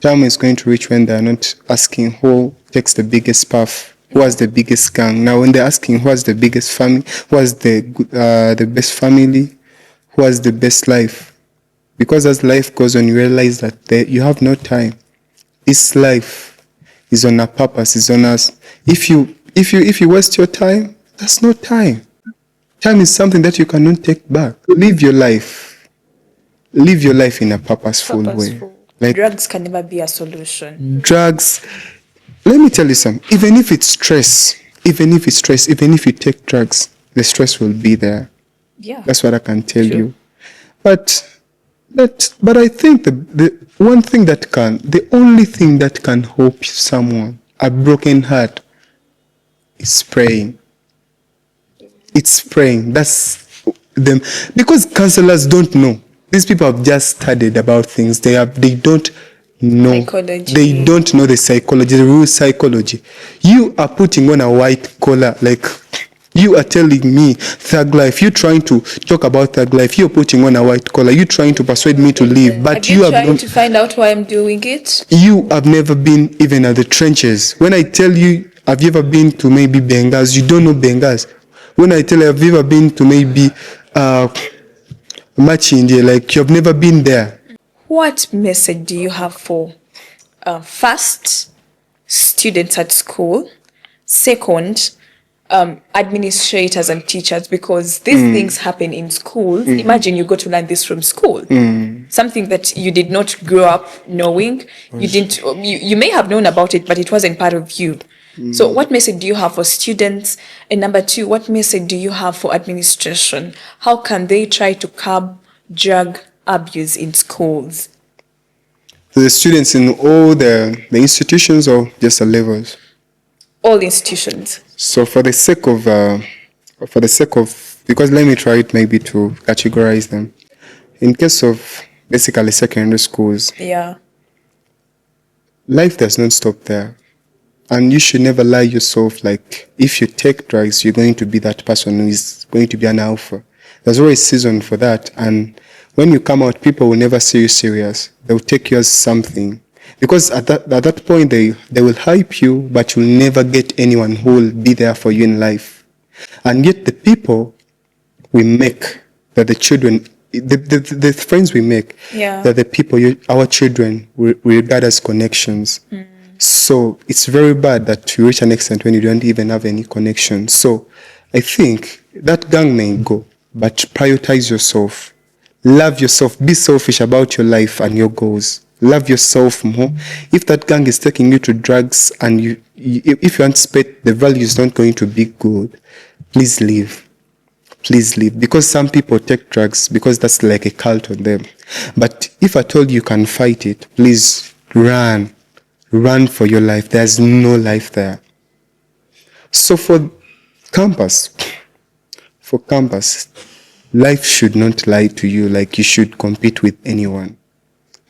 time is going to reach when they're not asking who takes the biggest puff, who has the biggest gang. Now, when they're asking who has the biggest family, who has the best family, who has the best life, because as life goes on, you realize that you have no time. This life is on a purpose, is on us. If you waste your time, that's no time. Time is something that you cannot take back. Live your life. Live your life in a purposeful way. Like Drugs can never be a solution. drugs, let me tell you something. Even if it's stress, even if you take drugs, the stress will be there. Yeah. That's what I can tell True. you. But I think the only thing that can help someone, a broken heart, is praying. It's praying. That's them. Because counselors don't know. These people have just studied about things. They don't know. Psychology. They don't know the psychology, the real psychology. You are putting on a white collar, like you are telling me thug life. You're trying to talk about thug life. You're putting on a white collar. You're trying to persuade me to leave. But Have you tried to find out why I'm doing it? you have never been even at the trenches. When I tell you, have you ever been to maybe Bengas? You don't know Bengas. When I tell you, have you ever been to maybe Machindi? Like, you've never been there. What message do you have for first, students at school, second, administrators and teachers, because these things happen in schools. Imagine you go to learn this from school, something that you did not grow up knowing. You may have known about it, but it wasn't part of you. So what message do you have for students? And number two, what message do you have for administration? How can they try to curb drug abuse in schools? The students in all the institutions or just the levels? All institutions. So for the sake of, because let me try it maybe to categorize them. In case of basically secondary schools, Yeah. life does not stop there. And you should never lie yourself like, if you take drugs, you're going to be that person who is going to be an alpha. There's always season for that. And when you come out, people will never see you serious. They'll take you as something. Because at that point, they will hype you, but you'll never get anyone who will be there for you in life. And yet the people we make, that the children, the friends we make, Yeah. that the people, our children, we regard as connections. So it's very bad that you reach an extent when you don't even have any connection. So I think that gang may go, but prioritize yourself. Love yourself. Be selfish about your life and your goals. Love yourself more. If that gang is taking you to drugs and if you anticipate the value is not going to be good, please leave. Please leave. Because some people take drugs because that's like a cult on them. But if I told you can fight it, please run. Run for your life. There's no life there. So for campus, life should not lie to you like you should compete with anyone.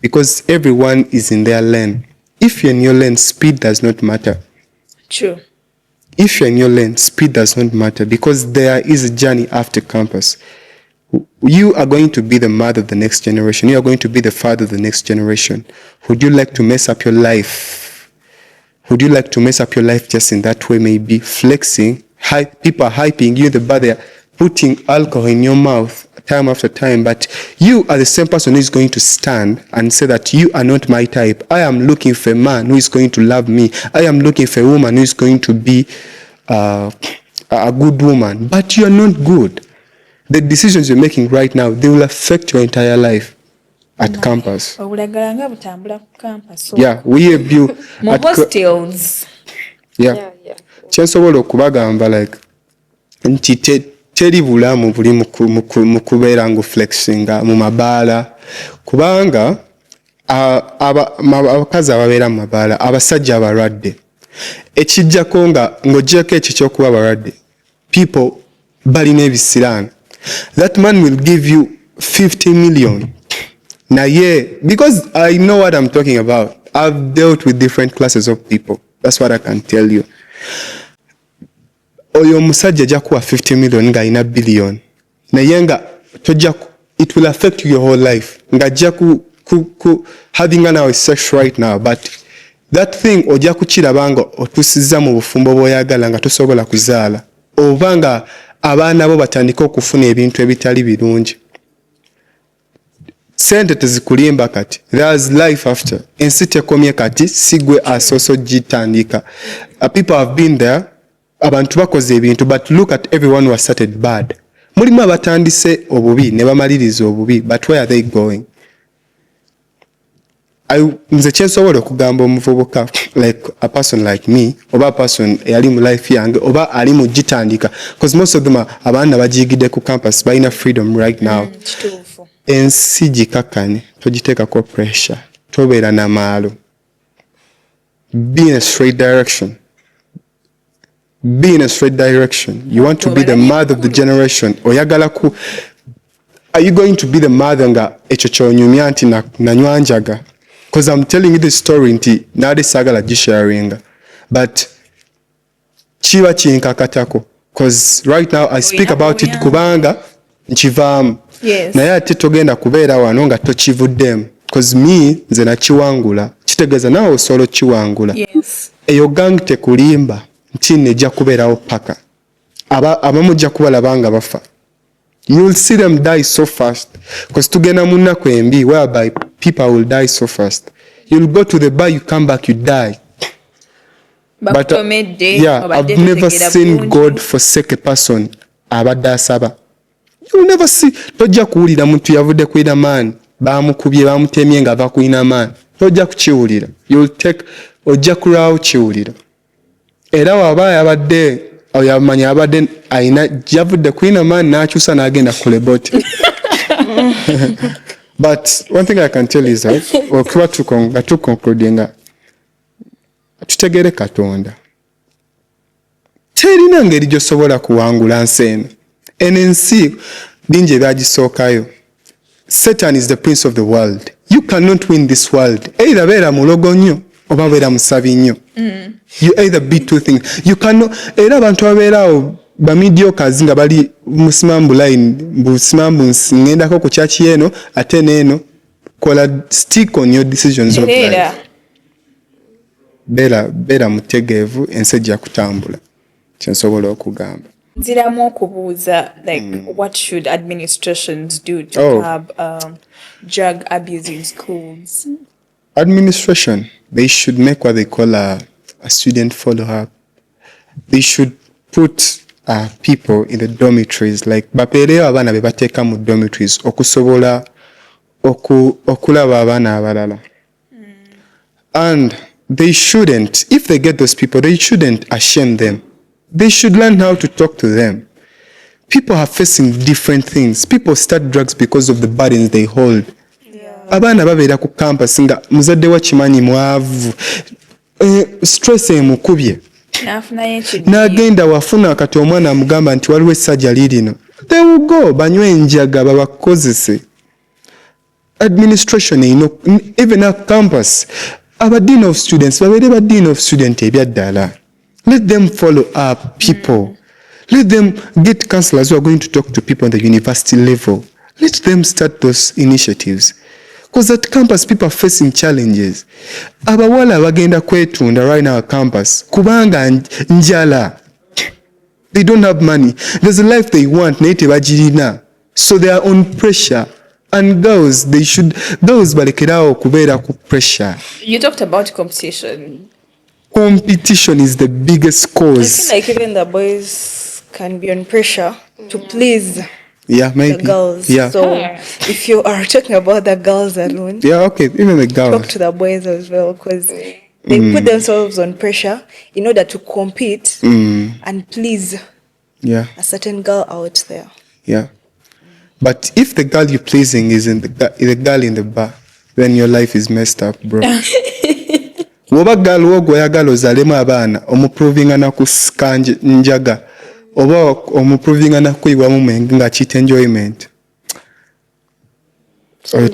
Because everyone is in their lane. If you're in your lane, speed does not matter. True. If you're in your lane, speed does not matter because there is a journey after campus. You are going to be the mother of the next generation. You are going to be the father of the next generation. Would you like to mess up your life? Would you like to mess up your life just in that way? Maybe flexing, people are hyping you, they're putting alcohol in your mouth time after time, but you are the same person who is going to stand and say that you are not my type. I am looking for a man who is going to love me. I am looking for a woman who is going to be a good woman, but you are not good. The decisions you're making right now, they will affect your entire life at campus. Yeah, we abuse more hostels. Yeah. Kyensobola okubagamba like nti teri bulamu buli mu kubeera ngu flexinga mu mabaala kubanga abakazi ababeera mu mabaala abasajja abalwadde ekijjako ng'oggyeko ekyo ky'okuba abalwadde people balina ebisiraani. That man will give you 50 million. Naye, because I know what I'm talking about. I've dealt with different classes of people. That's what I can tell you. Oyo musajja ajja kuwa 50 million nga ina billion. Naye nga it will affect your whole life. Nga ajja having an sex right now, but that thing ojja kukirabanga otusiza mu bufumbo bw'oyagala nga tosobola kuzaala. Oba nga abaana bo batandika okufuna ebintu ebitali birungi. Sente tezikulimba kati. There's life after. Ensi tekomye kati sigwe asoso gitandika. People have been there. Abantu bakoze ebintu, but look at everyone who has started bad. Mulimu abatandise obubi ne bamaliriza obubi, but where are they going? Nze kyensobola okugamba omuvubuka like a person like me oba a person eyali mu life yange oba ali mu gitandika because most of them abaana bagiyigidde ku campus balina freedom right now. Ensi gikakkane togiteekako pressure tobeera na maalo. Be in a straight direction. Be in a straight direction. You want to be the mother of the generation. Are you going to be the mother nga ekyo kyonyumya nti nanywa njaga? Because I'm telling you this story nti nade sagala gisharinga. But chiba chinkakatako. Because right now I speak about it kubanga nchivaamu. Yes. Naye ate togenda kubeera wano nga tokivuddemu. Because me nze nakiwangula. Kitegeeza nawe osobola kiwangula. Yes. Eyo gang tekulimba. Nti nejja kubeerawo paka. Abamu ojja kubalabanga bafa. You'll see them die so fast. Because tugenda mu nnaku embi whereby people will die so fast. You'll go to the bar, you come back, you die. But I've never seen God forsake a person abadde asaba. You'll never see. Tojja kuwulira muntu yavudde kwina maani baamukubye baamutemye nga ava kwina maani. Tojja kukiwulira. Ojja kulwawo kiwulira. Era waba yabadde oyamanya abadde ayina javudde kwina maani n'akyusa n'agenda ku leboti. But one thing I can tell you is that okuba tukoncludinga tutegere Katonda. Terina ngeri gy'osobola kuwangula nsi eno. Ensi bingi ebyagisookayo. Satan is the prince of the world. You cannot win this world. Either beera mulogo nnyo oba beera musabi nnyo. You either be two things. You cannot. Era abantu abeeraawo bamidiocres nga bali musimambu line busimambu ngendako ku church yeno ate neeno kola stick on your decisions of life. Beera mutegeevu ensi ejja kutambula. Kyensobola okugamba. Nziramu okubuuza like what should administrations do to curb drug abuse in schools? Administration, they should make what they call a student follow-up. They should put people in the dormitories, like bapeereyo abaana be bateeka mu dormitories okusobola okulaba abaana abalala. And they shouldn't, if they get those people, they shouldn't ashame them. They should learn how to talk to them. People are facing different things. People start drugs because of the burdens they hold. Abaana babeera ku campus nga muzadde wa kimanyi mwavu, stress emukubye, n'agenda wafuna kati omwana amugamba nti waliwo essajjali lino, they will go banywe enjaga babakozese. Administration even at campus, aba dean of students babeere ba dean of student ebyaddala. Let them follow up people. Let them get counselors who are going to talk to people on the university level. Let them start those initiatives. Because at campus, people are facing challenges. Abawala abagenda kwetunda right now at campus, kubanga njala. They don't have money. There's a life they want, naye tebagirina. So they are on pressure. And girls balekerawo kubeera ku pressure. You talked about competition. Competition is the biggest cause. I feel like even the boys can be on pressure to please maybe. the girls. Yeah. So if you are talking about the girls alone, Okay, even the girls. talk to the boys as well, because they put themselves on pressure in order to compete and please a certain girl out there. Yeah. But if the girl you're pleasing is the girl in the bar, then your life is messed up, bro. Woba girl wogoyagala ozalemu abaana omuprovinga na kuskanja njaga oba omuprovinga na kuyiwamu mwenge nga cheat enjoyment. Oyo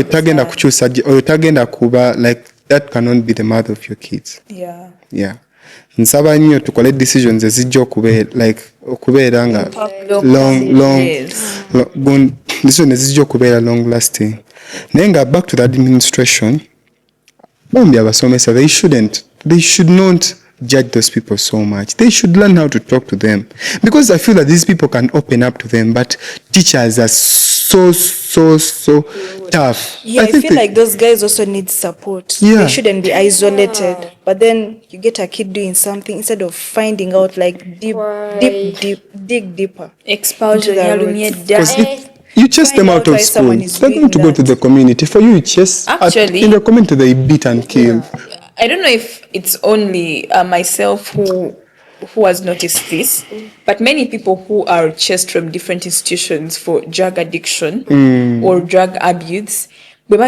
tagenda kukyusa oyo tagenda kuba, like, that cannot be the mother of your kids. Yeah. Nsaba nnyo tukole decisions ezijja okubeera nga decisions ezijja okubeera long lasting. Naye nga back to the administration, bombi abasomesa, they should not judge those people so much. They should learn how to talk to them, because I feel that these people can open up to them, but teachers are so tough. I feel like those guys also need support. They shouldn't be isolated. But then you get a kid doing something, instead of finding out, like, dig deeper. Expose the Because if you chase them out of school, they're going to go to the community. For you, chase in the community, they beat and kill. I don't know if it's only myself who has noticed this, but many people who are chased from different institutions for drug addiction or drug abuse, there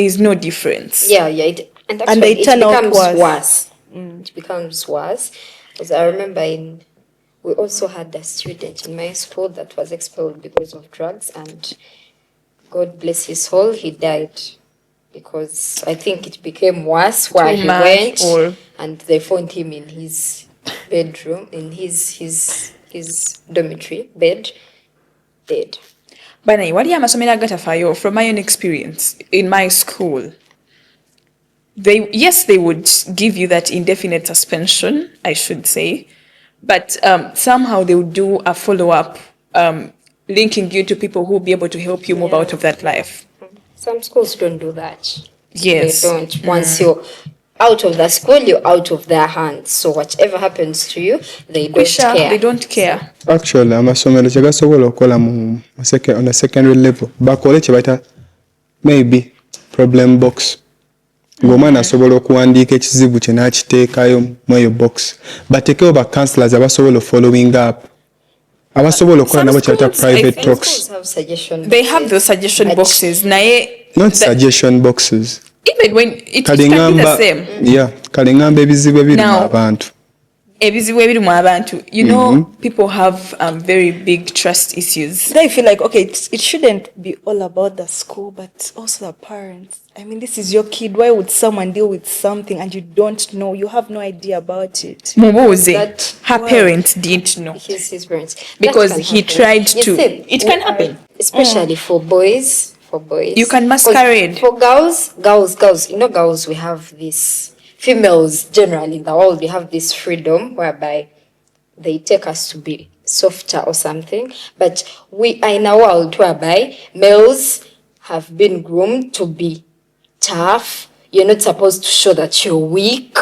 is no difference. And they turn out worse. It becomes worse. Because I remember we also had a student in my school that was expelled because of drugs, and God bless his soul, he died. Because I think it became worse where he went, and they found him in his bedroom, in his dormitory bed, dead. Banai, what amasomero agatafayo, from my own experience in my school, they would give you that indefinite suspension, I should say, but somehow they would do a follow-up, linking you to people who will be able to help you move out of that life. Some schools don't do that. Yes. They don't. Once you're out of the school, you're out of their hands. So whatever happens to you, they don't care. They don't care. Actually, amasomero kyagasobola okukola on the secondary level. Bakole kye maybe problem box. Ng'omwana asobola okuwandiika ekizibu kye n'akiteekayo mu eyo box. Bateekewo ba counselors abasobola following up. Abasobola okukola nabo kyata private talks. They have those suggestion boxes. Not suggestion boxes. Even when it can be the same. Yeah, kalingamba ebizibu ebiri mu abantu. You know, people have very big trust issues. Then I feel like, okay, it shouldn't be all about the school, but also the parents. I mean, this is your kid. Why would someone deal with something and you don't know? You have no idea about it. Her parents didn't know. His parents. Because he tried to. It can happen. Especially for boys. You can masquerade. For girls, you know, girls, we have this. Females generally in the world, we have this freedom whereby they take us to be softer or something. But we are in a world whereby males have been groomed to be tough. You're not supposed to show that you're weak.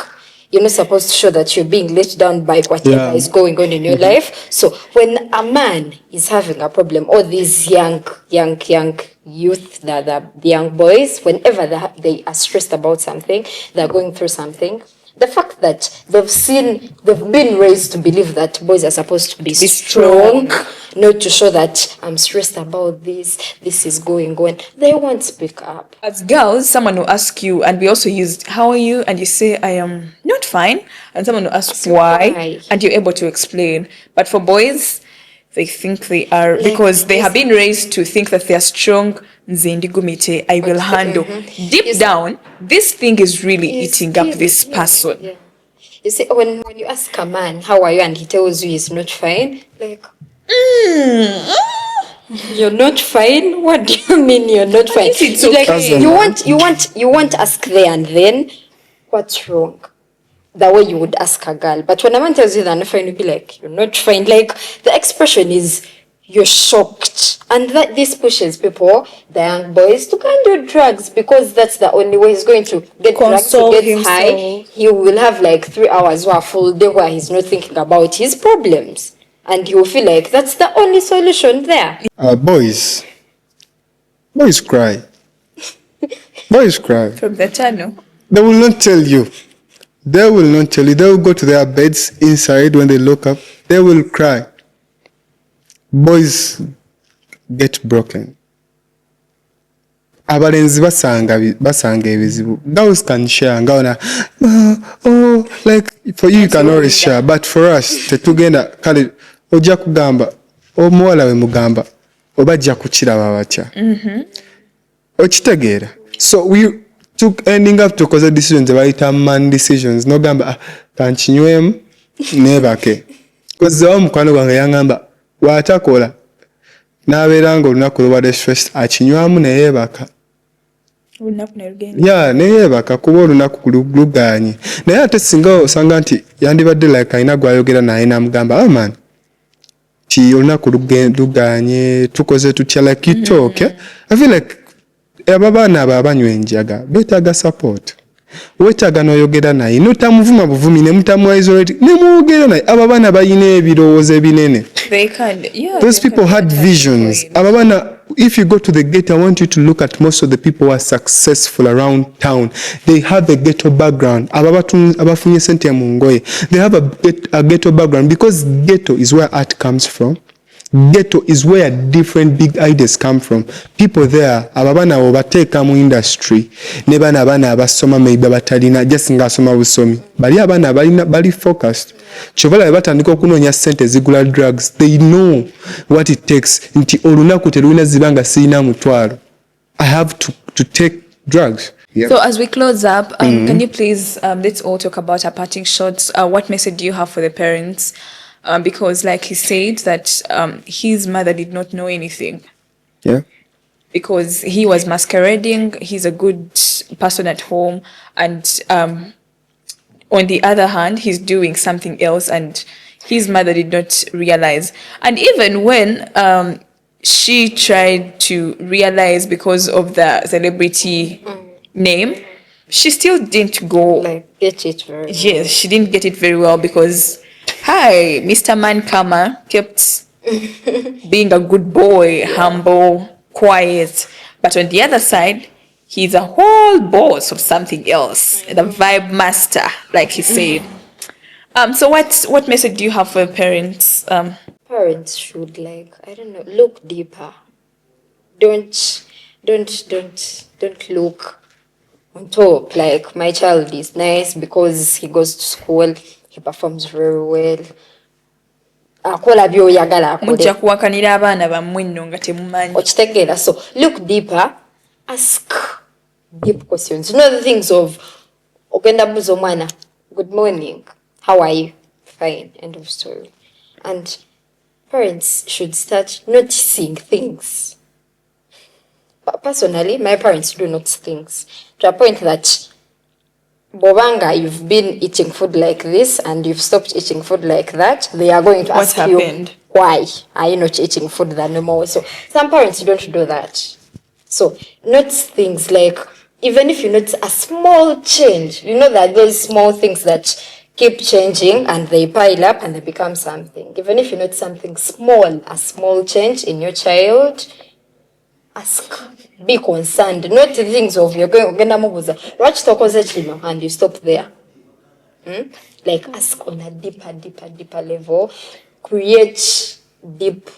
You're not supposed to show that you're being let down by whatever is going on in your life. So when a man is having a problem, all these young youth, the young boys, whenever they are stressed about something, they're going through something, the fact that they've been raised to believe that boys are supposed to be strong, not to show that I'm stressed about this is going on, they won't speak up. As girls, someone will ask you, and we also use, how are you? And you say, I am not fine. And someone will ask why, and you're able to explain. But for boys, they think they are, because they have been raised to think that they are strong. Nzendi gumite, I will handle. Deep down, this thing is really eating up this person. Yeah. You see, when you ask a man, how are you? And he tells you he's not fine, like, you're not fine? What do you mean you're not fine? It's like, okay. you want ask there and then, what's wrong? The way you would ask a girl. But when a man tells you they're not fine, you'll be like, you're not fine. Like, the expression is, you're shocked. And that this pushes people, the young boys, to go and do drugs, because that's the only way he's going to get drugs, to get high. He will have like 3 hours or a full day where he's not thinking about his problems. And he will feel like that's the only solution there. Boys cry. Boys cry. From the channel. They will not tell you. They will not tell you. They will go to their beds inside when they look up. They will cry. Boys get broken. Abalenzi basanga ebizibu. Girls can share. Like for you can always share, but for us tetugenda kale ojja kugamba omuwala we mugamba obajja kukiraba batya. Okitegeera. So we took ending up to cause decisions bayita man decisions. No gamba kankinywemu nebake. Because omukwano gwange yangamba watakola n'abeera nga olunaku lubadde stress akinywamu neyeebaka. Neyeebaka kuba olunaku luganye. Naye ate singa osanga nti yandibadde like alina gwayogera naye namugamba man ti olunaku luganye tukoze tutya like you talk. I feel like abo abaana abo abanywa enjaga beetaaga support. Weetaaga n'oyogera naye notamuvuma buvumi ne mutamuwa isolate ne mwogera naye. Abo abaana balina ebirowoozo ebinene. Those people had visions. Abo abaana, if you go to the ghetto, I want you to look at most of the people who are successful around town. They have a ghetto background. Abafunye sente mu ngoye. They have a ghetto background because ghetto is where art comes from. Ghetto is where different big ideas come from. People there, ababana obateeka mu industry, ne bana abasoma maybe batalina just nga asoma busomi. Bali abana bali focused. Chovala batandika okunoonya sente zigula drugs. They know what it takes. Nti olunaku terulina zibanga sirina mutwalo. I have to take drugs. Yep. So as we close up, can you please, let's all talk about our parting shots. What message do you have for the parents? Because like he said that his mother did not know anything. Yeah. Because he was masquerading, he's a good person at home, and on the other hand, he's doing something else, and his mother did not realize. And even when she tried to realize because of the celebrity name, she still didn't go. Like, get it very well. Yes, she didn't get it very well because, hi, Mr. Mankama kept being a good boy, humble, quiet. But on the other side, he's a whole boss of something else, the vibe master, like he said. So what message do you have for parents? Parents should, like, I don't know, look deeper. Don't look on top. Like, my child is nice because he goes to school, he performs very well. Akola byoyagala akole. Mujja kuwakanira abaana bammwe nno nga temumanyi. Okitegeera. So look deeper, ask deep questions. You know the things of ogenda buza omwana, good morning, how are you? Fine, end of story. And parents should start noticing things. But personally, my parents do notice things to a point that Bobanga, you've been eating food like this and you've stopped eating food like that. They are going to ask you, why are you not eating food the normal way? So some parents don't do that. So notice things like even if you notice a small change, you know that those small things that keep changing and they pile up and they become something. Even if you notice something small, a small change in your child, ask, be concerned, not the things of you're going to watch the and you stop there. Like ask on a deeper level, create deep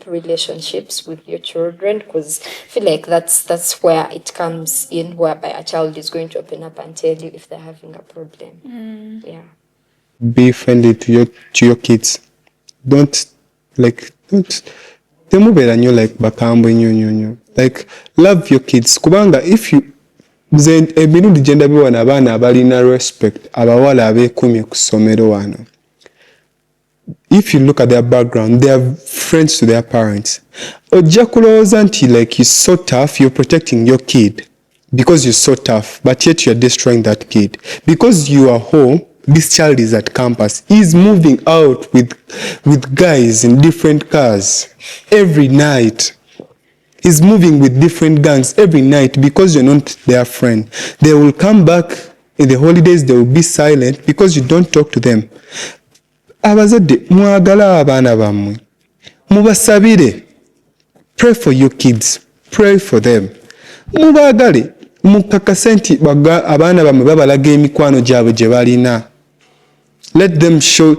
relationships with your children, because I feel like that's where it comes in, whereby a child is going to open up and tell you if they're having a problem. Yeah. Be friendly to your kids. Don't temubera nnyo like bakambwe nnyo. Like love your kids. Kubanga if you emirundi gye ndabye wano abaana abalina respect abawala abeekumye ku ssomero wano. If you look at their background, they are friends to their parents. Ojja kulowooza nti like you're so tough, you're protecting your kid because you're so tough, but yet you're destroying that kid. Because you are home, this child is at campus. He's moving out with guys in different cars every night. He's moving with different gangs every night because you're not their friend. They will come back in the holidays, they will be silent because you don't talk to them. Abazadde mwagala abaana bammwe mubasabire, pray for your kids, pray for them, mubaagale, mukakase nti abaana bammwe babalaga emikwano gyabwe gye balina. Let them show,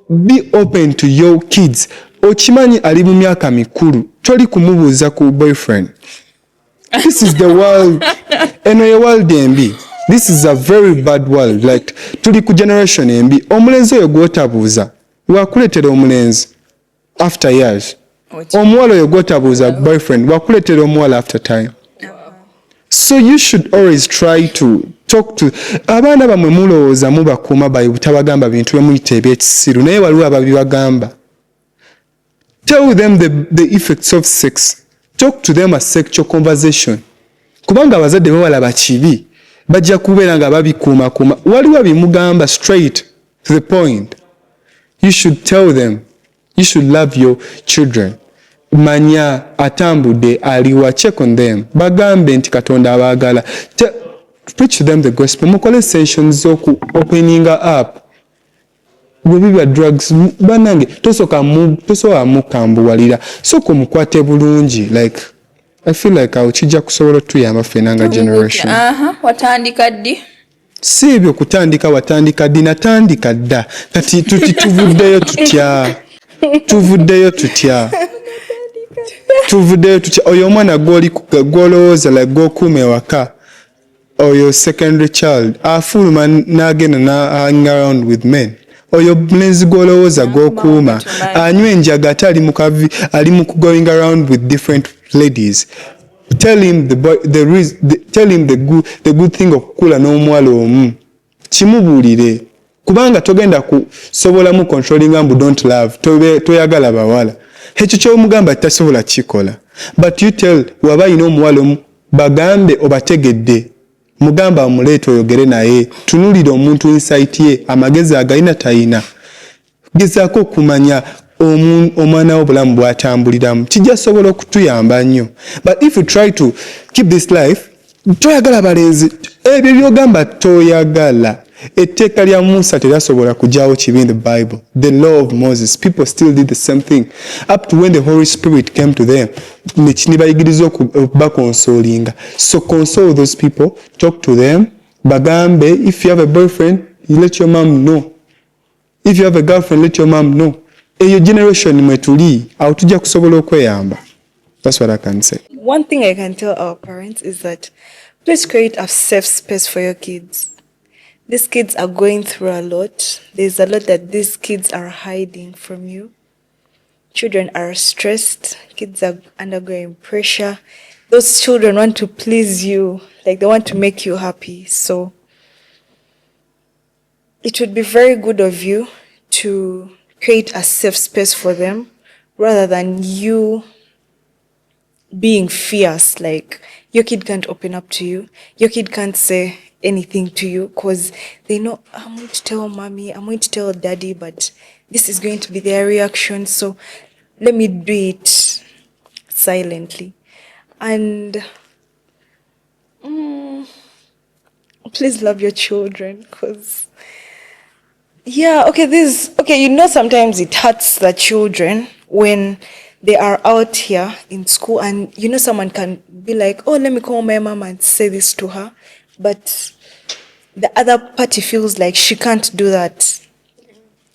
be open to your kids. Okimanyi ali mu myaka mikulu toli kumubuuza ku boyfriend. This is the world. Eno ye world embi. This is a very bad world. Like tuli ku generation embi. Omulenzi oyo gwotabuuza wakuleetera omulenzi after years. Omuwala oyo gwotabuuza boyfriend wakuleetera omuwala after time. So you should always try to talk to abaana bamwe mulowooza mubakuuma butabagamba bintu bemuyita ebyekisiru naye waliwo ababibagamba. Tell them the effects of sex. Talk to them a sexual conversation. Kubanga abazadde bawala bakibi bajja kubeera nga babikuumakuuma. Waliwo bimugamba straight to the point. You should tell them. You should love your children. Manya atambudde aliwa, check on them. Bagambe nti Katonda abaagala. Preach to them the gospel. Mukole sessions zoku opening up. Bwe drugs banange tosoka mukambuwalira soko mukwate bulungi. Like I feel like kijja kusobola tuyamba fenanga generation. Watandika ddi? Si ebyo kutandika watandika ddi, natandika dda kati tuvuddeyo tutya oyo omwana gwolowooza like gwokuuma ewaka oyo secondary child afuluma n'agenda na hang around with men. Oyo mulenzi gwolowooza gwokuuma anywa enjaga ate ali mu going around with different ladies. Tell him the good thing of kukula n'omuwala omu. Kimubuulire kubanga togenda kusobola mu controlling mbu don't love toyagala bawala. Ekyo ky'omugamba tasobola kikola. But you tell waba ino omuwala omu bagambe obategedde. Mugamba omuleeta oyogere naye, tunulira omuntu insight ye, amagezi agalina tayina. Gezaako okumanya omwana w'obulamu bw'atambuliramu. Kijja sobola okutuyamba nnyo. But if you try to keep this life, toyagala balenzi, ebyo by'ogamba toyagala. Etteeka lya Musa teryasobola kujjaawo kibi in the Bible. The law of Moses, people still did the same thing. Up to when the Holy Spirit came to them. Nibayigiriza okubakonsolinga. So console those people, talk to them. Bagambe, if you have a boyfriend, you let your mom know. If you have a girlfriend, let your mom know. Eyo generation mwe tuli, awo tujja kusobola okweyamba. That's what I can say. One thing I can tell our parents is that please create a safe space for your kids. These kids are going through a lot. There's a lot that these kids are hiding from you. Children are stressed. Kids are undergoing pressure. Those children want to please you. Like they want to make you happy. So it would be very good of you to create a safe space for them rather than you being fierce. Like your kid can't open up to you. Your kid can't say anything to you because they know I'm going to tell mommy, I'm going to tell daddy, but this is going to be their reaction. So let me do it silently. And Please love your children, because yeah, okay, you know, sometimes it hurts the children when they are out here in school, and you know, someone can be like, oh, let me call my mom and say this to her, but the other party feels like she can't do that.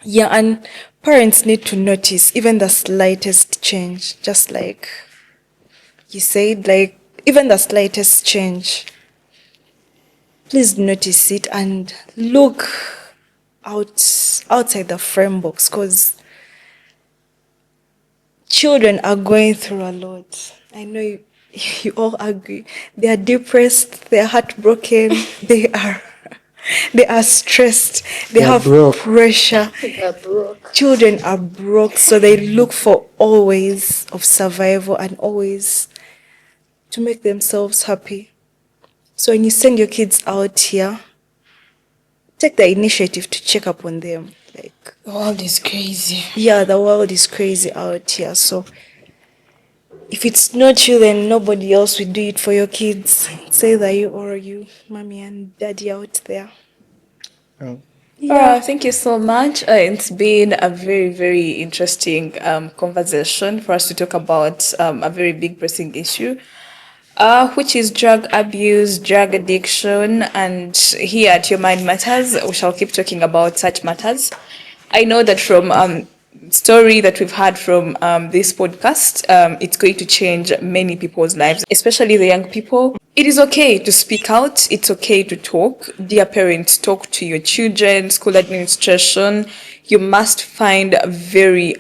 Yeah, and parents need to notice even the slightest change, just like you said, like even the slightest change. Please notice it and look outside the frame box, because children are going through a lot. I know you all agree. They are depressed, they are heartbroken, they are stressed, they They are have broke. pressure. Children are broke, so they look for always of survival and always to make themselves happy. So when you send your kids out here, take the initiative to check up on them. Like, The world is crazy. yeah, the world is crazy out here. So if it's not you, then nobody else will do it for your kids. It's either you or you, mommy and daddy out there. Oh. Thank you so much. It's been a very, very interesting conversation for us to talk about a very big pressing issue, which is drug abuse, drug addiction. And here at Your Mind Matters, we shall keep talking about such matters. I know that from story that we've had from this podcast, it's going to change many people's lives, especially the young people. It is okay to speak out. It's okay to talk. Dear parents, talk to your children. School administration, you must find very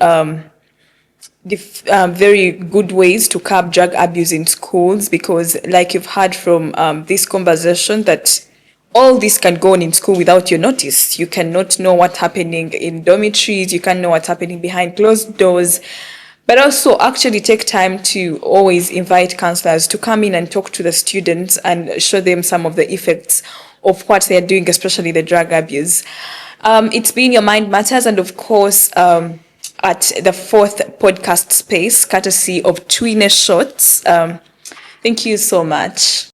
good ways to curb drug abuse in schools, because like you've heard from this conversation, that all this can go on in school without your notice. You cannot know what's happening in dormitories. You can't know what's happening behind closed doors. But also actually take time to always invite counselors to come in and talk to the students and show them some of the effects of what they're doing, especially the drug abuse. It's been Your Mind Matters, and of course, at the fourth podcast space, courtesy of Tweener Shots. Thank you so much.